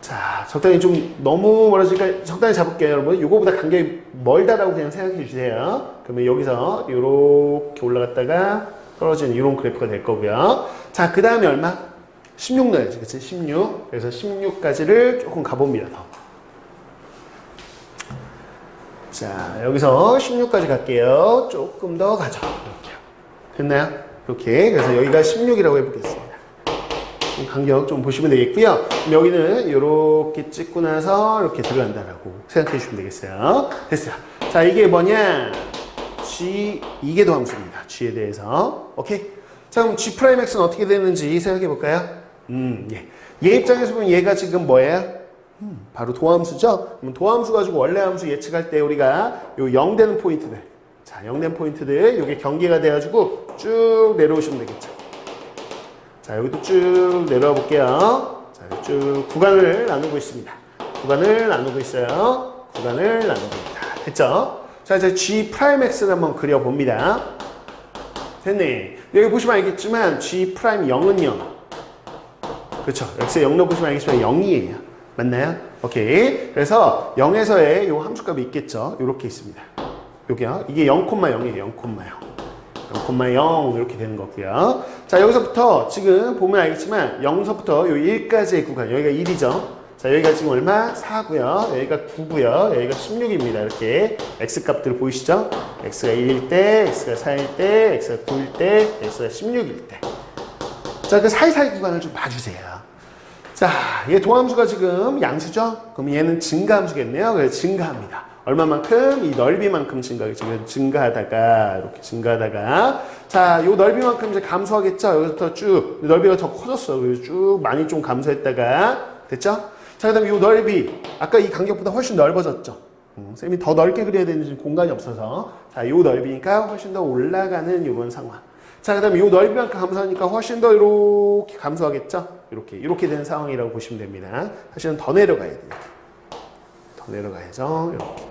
자, 적당히 좀 너무 멀어지니까 적당히 잡을게요, 여러분. 요거보다 간격이 멀다라고 그냥 생각해 주세요. 그러면 여기서 이렇게 올라갔다가 떨어지는 이런 그래프가 될 거고요. 자, 그 다음에 얼마? 16 넣어야지. 그치? 16. 그래서 16까지를 조금 가봅니다. 더. 자, 여기서 16까지 갈게요. 조금 더 가죠. 이렇게요. 됐나요? 이렇게. 그래서 여기가 16이라고 해보겠습니다. 간격 좀 보시면 되겠고요. 여기는 이렇게 찍고 나서 이렇게 들어간다라고 생각해 주시면 되겠어요. 됐어요. 자, 이게 뭐냐? G, 이게 도함수입니다. G에 대해서. 오케이? 자, 그럼 G'X는 어떻게 되는지 생각해 볼까요? 예. 얘 입장에서 보면 얘가 지금 뭐예요? 바로 도함수죠? 그럼 도함수 가지고 원래 함수 예측할 때 우리가 요 0 되는 포인트들. 자, 0 되는 포인트들. 요게 경계가 돼가지고 쭉 내려오시면 되겠죠. 자, 여기도 쭉 내려와 볼게요. 자, 쭉 구간을 나누고 있습니다. 구간을 나누고 있어요. 구간을 나누고 있다. 됐죠? 자, 이제 G'X를 한번 그려봅니다. 됐네. 여기 보시면 알겠지만 G'0은 0. 그렇죠. X에 0 넣어보시면 알겠지만 0이에요. 맞나요? 오케이. 그래서 0에서의 요 함수값이 있겠죠. 요렇게 있습니다. 여기요. 이게 0,0이에요. 0,0 이렇게 되는 거고요. 자, 여기서부터 지금 보면 알겠지만 0서부터 요 1까지의 구간. 여기가 1이죠. 자, 여기가 지금 얼마? 4고요. 여기가 9고요. 여기가 16입니다. 이렇게 x 값들 보이시죠? x가 1일 때, x가 4일 때, x가 9일 때, x가 16일 때. 자, 그 사이사이 구간을 좀 봐주세요. 자, 얘 도함수가 지금 양수죠? 그럼 얘는 증가함수겠네요. 그래서 증가합니다. 얼마만큼? 이 넓이만큼 증가하겠죠. 그래서 증가하다가, 이렇게 증가하다가. 자, 요 넓이만큼 이제 감소하겠죠? 여기서부터 쭉, 넓이가 더 커졌어. 그래서 쭉 많이 좀 감소했다가, 됐죠? 자, 그 다음에 요 넓이. 아까 이 간격보다 훨씬 넓어졌죠? 쌤이 더 넓게 그려야 되는 공간이 없어서. 자, 요 넓이니까 훨씬 더 올라가는 요런 상황. 자, 그 다음에 요 넓이만큼 감소하니까 훨씬 더 이렇게 감소하겠죠? 이렇게 되는 상황이라고 보시면 됩니다. 사실은 더 내려가야 돼요. 더 내려가야죠. 이렇게.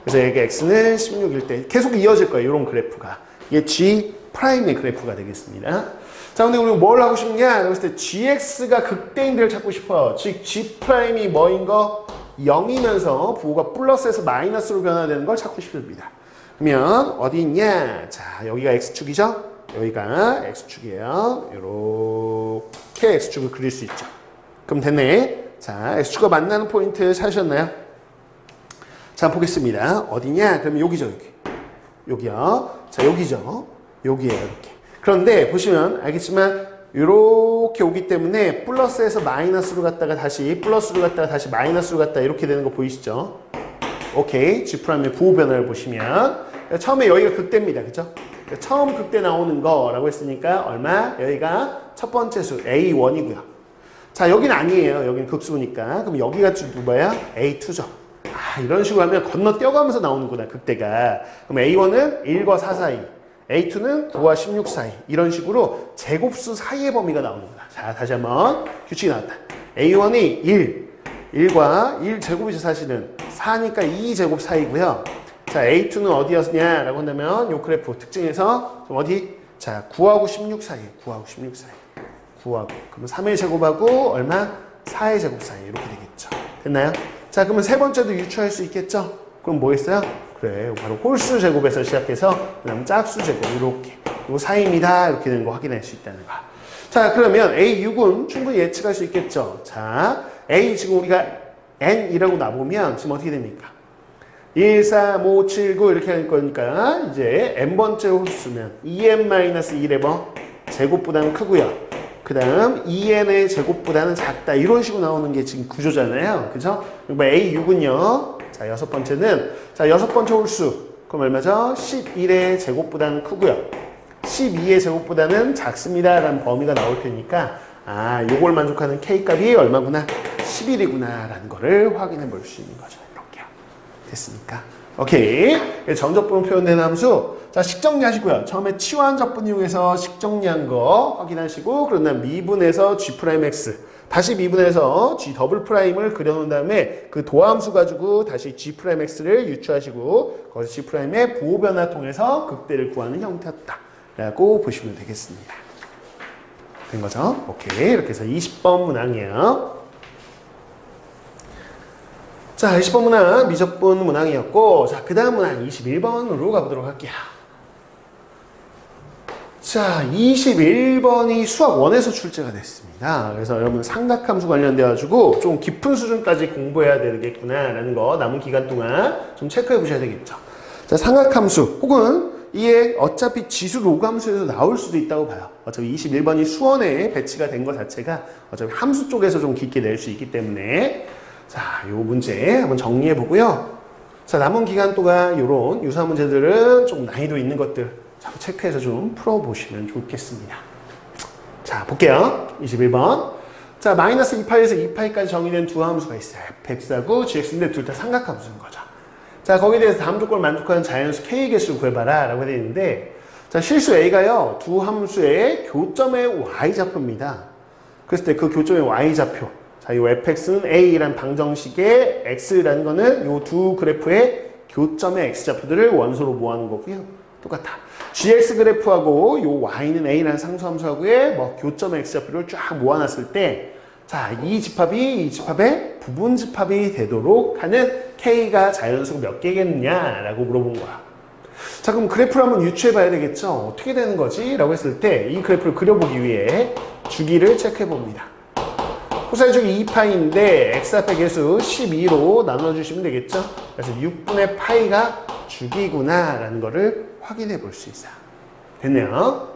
그래서 여기 x는 16일 때 계속 이어질 거예요. 이런 그래프가. 이게 G'의 그래프가 되겠습니다. 자, 근데 우리 뭘 하고 싶냐? 그랬을 때 gx가 극대인들을 찾고 싶어요. 즉, G'이 뭐인 거? 0이면서 부호가 플러스에서 마이너스로 변화되는 걸 찾고 싶습니다. 그러면 어디 있냐? 자, 여기가 x축이죠? 여기가 x축이에요. 이렇게 x축을 그릴 수 있죠. 그럼 됐네. 자, x축과 만나는 포인트 찾으셨나요? 자, 보겠습니다. 어디냐? 그럼 여기죠, 여기. 여기요. 자, 여기죠. 여기에요, 이렇게. 그런데 보시면 알겠지만 이렇게 오기 때문에 플러스에서 마이너스로 갔다가 다시 플러스로 갔다가 다시 마이너스로 갔다 이렇게 되는 거 보이시죠? 오케이. G'의 부호 변화를 보시면 처음에 여기가 극대입니다. 그죠? 처음 극대 나오는 거라고 했으니까 얼마? 여기가 첫 번째 수 A1이고요. 자, 여기는 아니에요. 여기는 극수니까. 그럼 여기가 누구야? A2죠. 아, 이런 식으로 하면 건너뛰어가면서 나오는구나, 극대가. 그럼 A1은 1과 4 사이, A2는 9와 16 사이. 이런 식으로 제곱수 사이의 범위가 나오는구나. 자, 다시 한번 규칙이 나왔다. A1이 1과 1제곱이죠, 사실은. 4니까 2제곱 사이고요. 자, A2는 어디였냐라고 한다면 요 그래프 특징에서 좀 어디? 자, 9하고 16 사이. 9하고 16 사이. 9하고. 그러면 3의 제곱하고 얼마? 4의 제곱 사이. 이렇게 되겠죠. 됐나요? 자, 그러면 세 번째도 유추할 수 있겠죠? 그럼 뭐겠어요? 그래, 바로 홀수 제곱에서 시작해서 그다음 짝수 제곱 이렇게. 요 사이입니다. 이렇게 되는 거 확인할 수 있다는 거. 자, 그러면 A6은 충분히 예측할 수 있겠죠? 자, A 지금 우리가 N이라고 놔보면 지금 어떻게 됩니까? 1, 3, 5, 7, 9 이렇게 할 거니까 이제 n번째 홀수면 2n-1의 뭐 제곱보다는 크고요. 그 다음 2n의 제곱보다는 작다. 이런 식으로 나오는 게 지금 구조잖아요. 그죠? 그러니까 A6은요. 자, 여섯 번째는 자, 여섯 번째 홀수. 그럼 얼마죠? 11의 제곱보다는 크고요. 12의 제곱보다는 작습니다. 라는 범위가 나올 테니까 아, 요걸 만족하는 K값이 얼마구나? 11이구나. 라는 거를 확인해 볼 수 있는 거죠. 됐습니까? 오케이. 정적분 표현된 함수. 자, 식정리하시고요. 처음에 치환 적분 이용해서 식정리한 거 확인하시고, 그런 다음 미분해서 G'X. 다시 미분해서 G 더블 프라임을 그려놓은 다음에 그 도함수 가지고 다시 G'X를 유추하시고, 거기서 G'의 부호변화 통해서 극대를 구하는 형태였다. 라고 보시면 되겠습니다. 된 거죠? 오케이. 이렇게 해서 20번 문항이에요. 자, 20번 문항 미적분 문항이었고, 자, 그 다음 문항 21번으로 가보도록 할게요. 자, 21번이 수학 1에서 출제가 됐습니다. 그래서 여러분 삼각함수 관련돼가지고 좀 깊은 수준까지 공부해야 되겠구나라는 거 남은 기간 동안 좀 체크해 보셔야 되겠죠. 자, 삼각함수 혹은 이게 어차피 지수 로그함수에서 나올 수도 있다고 봐요. 어차피 21번이 수원에 배치가 된 것 자체가 어차피 함수 쪽에서 좀 깊게 낼 수 있기 때문에 자, 요 문제 한번 정리해 보고요. 자, 남은 기간 동안 요런 유사 문제들은 좀 난이도 있는 것들 자꾸 체크해서 좀 풀어보시면 좋겠습니다. 자, 볼게요. 21번. 자, 마이너스 2파이에서 2파이까지 정의된 두 함수가 있어요. fx하고 gx인데 둘 다 삼각함수인 거죠. 자, 거기에 대해서 다음 조건을 만족하는 자연수 k의 개수를 구해봐라 라고 되어 있는데, 자, 실수 a가요, 두 함수의 교점의 y좌표입니다. 그랬을 때 그 교점의 y좌표. 자, 이 fx는 a라는 방정식의 x라는 거는 이 두 그래프의 교점의 x좌표들을 원소로 모아놓은 거고요. 똑같아. gx 그래프하고 이 y는 a라는 상수함수하고의 뭐 교점의 x좌표를 쫙 모아놨을 때, 자, 이 집합의 부분 집합이 되도록 하는 k가 자연수가 몇 개겠느냐라고 물어본 거야. 자, 그럼 그래프를 한번 유추해 봐야 되겠죠? 어떻게 되는 거지? 라고 했을 때 이 그래프를 그려보기 위해 주기를 체크해 봅니다. 호사의 주기 2파이인데 x 앞의 개수 12로 나눠주시면 되겠죠? 그래서 6분의 파이가 주기구나 라는 거를 확인해 볼 수 있어요. 됐네요.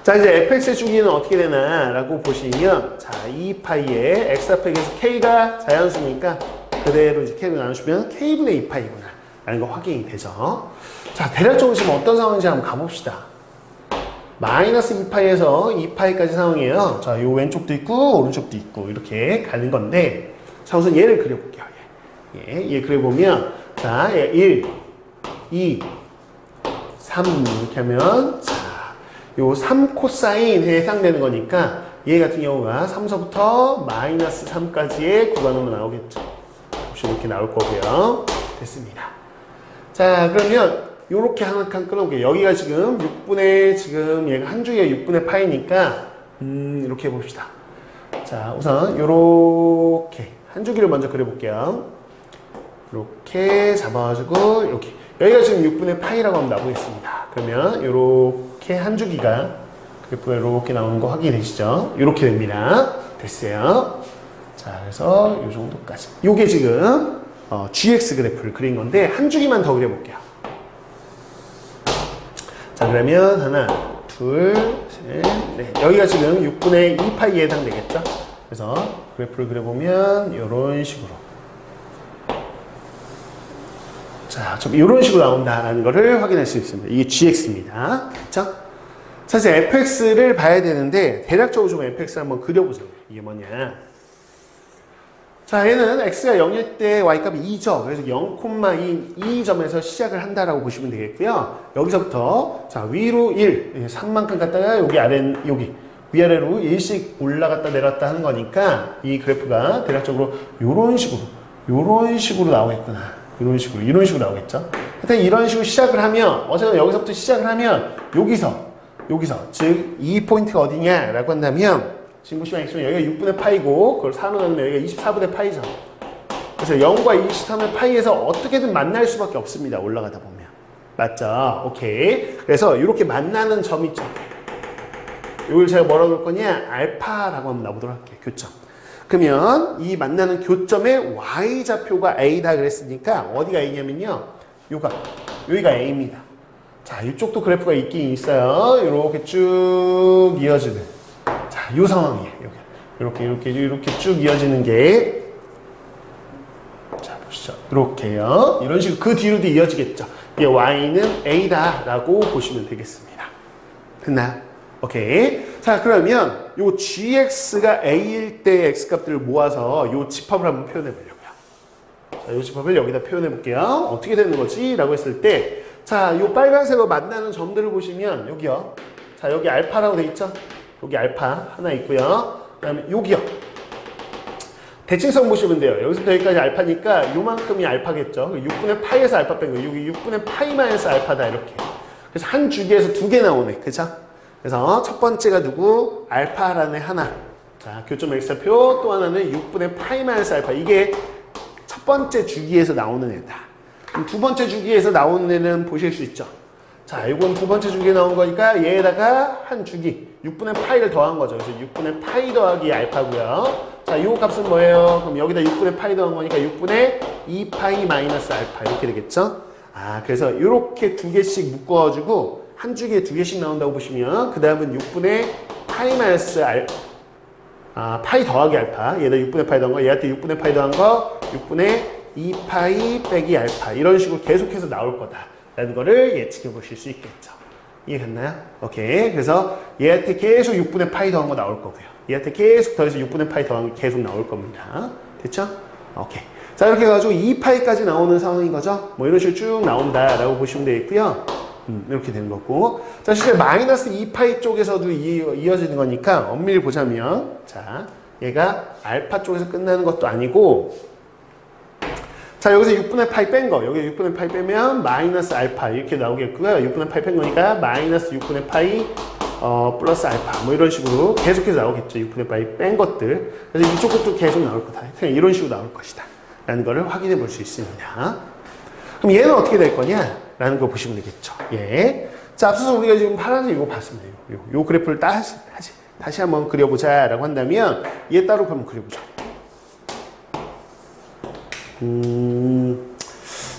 자, 이제 fx의 주기는 어떻게 되나 라고 보시면 자, 2파이에 x 앞의 개수 k가 자연수니까 그대로 이제 k로 나누시면 k분의 2파이구나 라는 거 확인이 되죠. 자, 대략적으로 지금 어떤 상황인지 한번 가봅시다. 마이너스 2파이에서 2파이까지 상황이에요. 자, 요 왼쪽도 있고 오른쪽도 있고 이렇게 가는 건데, 자, 우선 얘를 그려볼게요. 얘 그려보면 자, 1, 2, 3 이렇게 하면 자, 요 3 코사인에 해당되는 거니까 얘 같은 경우가 3서부터 마이너스 3까지의 구간으로 나오겠죠. 혹시 이렇게 나올 거고요. 됐습니다. 자, 그러면 요렇게 한 칸 끊어볼게요. 여기가 지금 6분의 지금 얘가 한 주기가 6분의 파이니까 이렇게 해봅시다. 자, 우선 요렇게 한 주기를 먼저 그려볼게요. 이렇게 잡아가지고 이렇게 여기가 지금 6분의 파이라고 한번 나오겠습니다. 그러면 요렇게 한 주기가 그래프가 이렇게 나오는 거 확인되시죠? 이렇게 됩니다. 됐어요. 자, 그래서 요 정도까지. 요게 지금 GX 그래프를 그린 건데 한 주기만 더 그려볼게요. 자, 그러면 하나, 둘, 셋, 넷. 여기가 지금 6분의 2파이에 해당되겠죠? 그래서 그래프를 그려보면 이런 식으로 자, 좀 이런 식으로 나온다라는 거를 확인할 수 있습니다. 이게 gx입니다. 그쵸? 사실 fx를 봐야 되는데 대략적으로 좀 fx를 한번 그려보자고요. 이게 뭐냐. 자, 얘는 x가 0일 때 y값이 2죠. 그래서 0,2 점에서 시작을 한다라고 보시면 되겠고요. 여기서부터 자, 위로 1, 3만큼 갔다가 여기 여기 위아래로 1씩 올라갔다 내렸다 하는 거니까 이 그래프가 대략적으로 이런 식으로 나오겠구나. 이런 식으로 나오겠죠. 하여튼 이런 식으로 시작을 하면 어쨌든 여기서부터 시작을 하면 여기서 즉 이 포인트가 어디냐라고 한다면 지금 보시면 여기가 6분의 파이고 그걸 4로 나누면 여기가 24분의 파이죠. 그래서 0과 23의 파이에서 어떻게든 만날 수밖에 없습니다. 올라가다 보면. 맞죠? 오케이. 그래서 이렇게 만나는 점 있죠. 이걸 제가 뭐라고 할 거냐? 알파라고 한번 나보도록 할게요. 교점. 그러면 이 만나는 교점의 y좌표가 a다 그랬으니까 어디가 a냐면요. 여기가 a입니다. 자, 이쪽도 그래프가 있긴 있어요. 이렇게 쭉 이어지는. 자, 이 상황이에요. 이렇게 쭉 이어지는 게. 자, 보시죠. 이렇게요. 이런 식으로 그 뒤로도 이어지겠죠. 이게 y는 a다라고 보시면 되겠습니다. 됐나요? 오케이. 자, 그러면 요 gx가 a일 때 x값들을 모아서 요 집합을 한번 표현해 보려고요. 자, 요 집합을 여기다 표현해 볼게요. 어떻게 되는 거지? 라고 했을 때 자, 요 빨간색으로 만나는 점들을 보시면 여기요. 자, 여기 알파라고 돼 있죠? 여기 알파 하나 있고요. 그 다음에 여기요. 대칭성 보시면 돼요. 여기서부터 여기까지 알파니까 요만큼이 알파겠죠. 6분의 파이에서 알파 뺀 거. 여기 6분의 파이 마이너스 알파다 이렇게. 그래서 한 주기에서 두 개 나오네. 그죠? 그래서 첫 번째가 누구? 알파라는 하나. 자, 교점 x좌표. 또 하나는 6분의 파이 마이너스 알파. 이게 첫 번째 주기에서 나오는 애다. 그럼 두 번째 주기에서 나오는 애는 보실 수 있죠. 자, 이건 두 번째 주기에 나온 거니까 얘에다가 한 주기 6분의 파이를 더한 거죠. 그래서 6분의 파이 더하기 알파고요. 자, 요 값은 뭐예요? 그럼 여기다 6분의 파이 더한 거니까 6분의 2파이 마이너스 알파 이렇게 되겠죠. 아, 그래서 이렇게 두 개씩 묶어가지고 한 주기에 두 개씩 나온다고 보시면 그 다음은 6분의 파이 마이너스 파이 더하기 알파. 얘다 6분의 파이 더한 거, 얘한테 6분의 파이 더한 거, 6분의 2파이 빼기 알파. 이런 식으로 계속해서 나올 거다. 라는 거를 예측해 보실 수 있겠죠. 이해갔나요? 오케이. 그래서 얘한테 계속 6분의 파이 더한 거 나올 거고요. 얘한테 계속 더해서 6분의 파이 더한 거 계속 나올 겁니다. 됐죠? 오케이. 자, 이렇게 해가지고 2파이까지 나오는 상황인 거죠. 뭐 이런 식으로 쭉 나온다라고 보시면 되겠고요. 이렇게 되는 거고. 자, 실제 마이너스 2파이 쪽에서도 이어지는 거니까 엄밀히 보자면, 자, 얘가 알파 쪽에서 끝나는 것도 아니고, 자, 여기서 6분의 파이 뺀 거, 여기 6분의 파이 빼면 마이너스 알파 이렇게 나오겠고요. 6분의 파이 뺀 거니까 마이너스 6분의 파이 플러스 알파 뭐 이런 식으로 계속해서 나오겠죠. 6분의 파이 뺀 것들. 그래서 이쪽 것도 계속 나올 거다. 이런 식으로 나올 것이다. 라는 거를 확인해 볼 수 있습니다. 그럼 얘는 어떻게 될 거냐? 라는 걸 보시면 되겠죠. 예. 자, 앞서서 우리가 지금 파란색 이거 봤습니다. 요 그래프를 다시 한번 그려보자 라고 한다면 얘 따로 한번 그려보죠.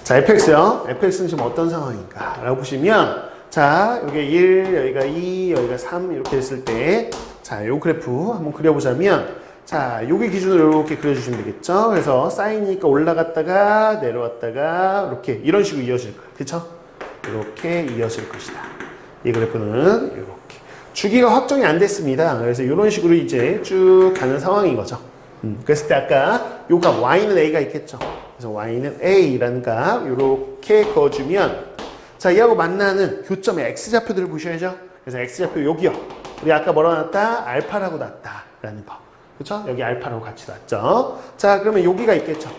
자, fx요. fx는 지금 어떤 상황인가? 라고 보시면, 자, 여기가 1, 여기가 2, 여기가 3, 이렇게 했을 때, 자, 요 그래프 한번 그려보자면, 자, 여기 기준으로 이렇게 그려주시면 되겠죠? 그래서 사인이니까 올라갔다가, 내려왔다가, 이렇게, 이런 식으로 이어질 거예요. 그쵸? 이렇게 이어질 것이다. 이 그래프는 이렇게. 주기가 확정이 안 됐습니다. 그래서 이런 식으로 이제 쭉 가는 상황인 거죠. 그랬을 때 아까 요 값 y는 a가 있겠죠. 그래서 y는 a라는 값 요렇게 그어주면 자, 이하고 만나는 교점의 x좌표들을 보셔야죠. 그래서 x좌표 여기요. 우리 아까 뭐라고 놨다? 알파라고 놨다라는 거. 그렇죠? 여기 알파라고 같이 놨죠. 자, 그러면 여기가 있겠죠.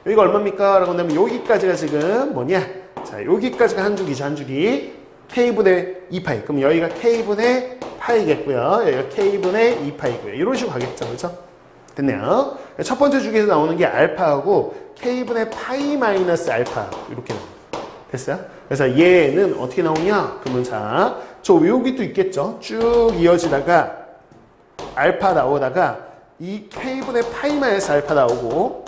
여기가 얼마입니까? 라고 한다면 여기까지가 지금 뭐냐? 자, 여기까지가 한 주기죠. 한 주기. k분의 2파이. 그럼 여기가 k분의 파이겠고요. 여기가 k분의 2파이고요. 이런 식으로 가겠죠. 그렇죠? 됐네요. 첫 번째 주기에서 나오는 게 알파하고 k분의 파이 마이너스 알파 이렇게 나옵니다. 됐어요? 그래서 얘는 어떻게 나오냐? 그러면 자, 저 여기도 있겠죠? 쭉 이어지다가 알파 나오다가 이 k분의 파이 마이너스 알파 나오고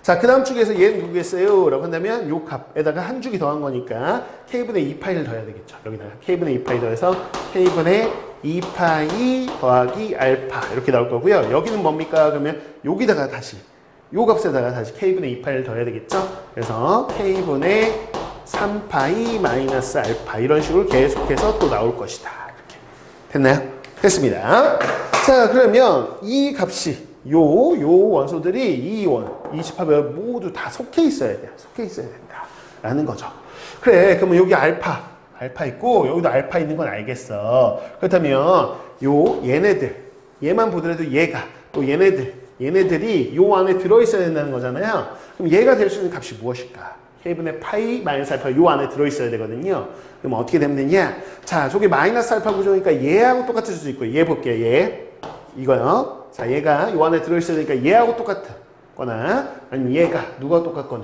자, 그 다음 주기에서 얘는 누구겠어요? 라고 한다면 요 값에다가 한 주기 더한 거니까 k분의 2파이를 더해야 되겠죠. 여기다가 k분의 2파이 더해서 k분의 2파이 더하기 알파 이렇게 나올 거고요. 여기는 뭡니까? 그러면 여기다가 다시 요 값에다가 다시 k분의 2파이를 더해야 되겠죠? 그래서 k분의 3파이 마이너스 알파 이런 식으로 계속해서 또 나올 것이다. 이렇게 됐나요? 됐습니다. 자, 그러면 이 값이 요 원소들이 이 28에 모두 다 속해 있어야 돼요. 속해 있어야 된다. 라는 거죠. 그래, 그러면 여기 알파 있고 여기도 알파 있는 건 알겠어. 그렇다면 얘만 보더라도 얘가 또 얘네들이 요 안에 들어있어야 된다는 거잖아요. 그럼 얘가 될 수 있는 값이 무엇일까? k분의 파이 마이너스 알파 요 안에 들어있어야 되거든요. 그럼 어떻게 되면 되냐? 자, 저게 마이너스 알파 구조니까 얘하고 똑같을 수도 있고 얘 볼게요. 얘 이거요. 자, 얘가 요 안에 들어있어야 되니까 얘하고 똑같거나 아니면 얘가 누가 똑같거나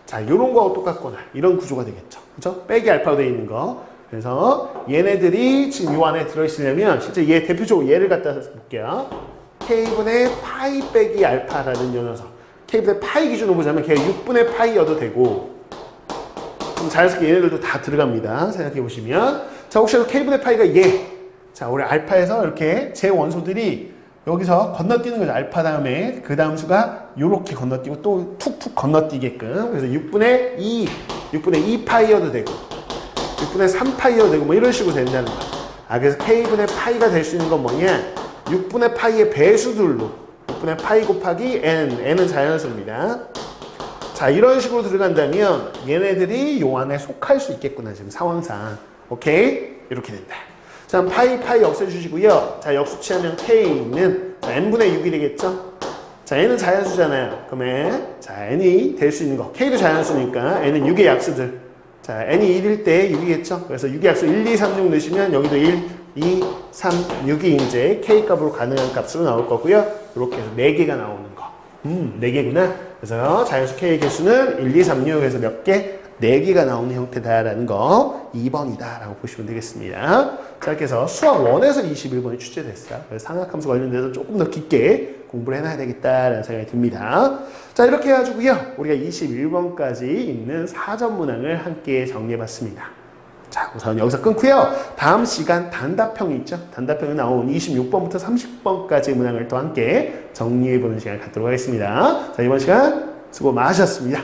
자, 요런 거하고 똑같거나 이런 구조가 되겠죠. 그죠? 빼기 알파로 되어 있는 거. 그래서 얘네들이 지금 요 안에 들어있으려면 실제 얘 대표적으로 얘를 갖다 볼게요. k분의 파이 빼기 알파라는 요 녀석. k분의 파이 기준으로 보자면 걔가 6분의 파이여도 되고 그럼 자연스럽게 얘네들도 다 들어갑니다. 생각해 보시면 자, 혹시라도 k분의 파이가 얘 자, 우리 알파에서 이렇게 제 원소들이 여기서 건너뛰는 거죠. 알파 다음에 그 다음 수가 요렇게 건너뛰고 또 툭툭 건너뛰게끔. 그래서 6분의 2파이여도 되고 6분의 3파이여도 되고 뭐 이런 식으로 된다는 거야. 아, 그래서 k분의 파이가 될 수 있는 건 뭐냐? 6분의 파이의 배수들로 6분의 파이 곱하기 n은 자연수입니다. 자, 이런 식으로 들어간다면 얘네들이 요 안에 속할 수 있겠구나. 지금 상황상. 오케이? 이렇게 된다. 자, 파이 없애주시고요. 자, 역수치하면 k는 자, n분의 6이 되겠죠? 자, n은 자연수잖아요. 그러면 자, n이 될 수 있는 거. k도 자연수니까 n은 6의 약수들. 자, n이 1일 때 6이겠죠? 그래서 6의 약수 1, 2, 3, 6 넣으시면 여기도 1, 2, 3, 6이 이제 k 값으로 가능한 값으로 나올 거고요. 이렇게 해서 4개가 나오는 거. 4개구나. 그래서 자연수 k의 개수는 1, 2, 3, 6에서 몇 개? 4개가 나오는 형태다라는 거 2번이다 라고 보시면 되겠습니다. 자, 이렇게 해서 수학 1에서 21번이 출제됐어요. 그래서 상학함수 관련돼서 조금 더 깊게 공부를 해놔야 되겠다라는 생각이 듭니다. 자, 이렇게 해가지고요. 우리가 21번까지 있는 사전 문항을 함께 정리해봤습니다. 자, 우선 여기서 끊고요. 다음 시간 단답형이 있죠. 단답형에 나온 26번부터 30번까지 문항을 또 함께 정리해보는 시간을 갖도록 하겠습니다. 자, 이번 시간 수고 많으셨습니다.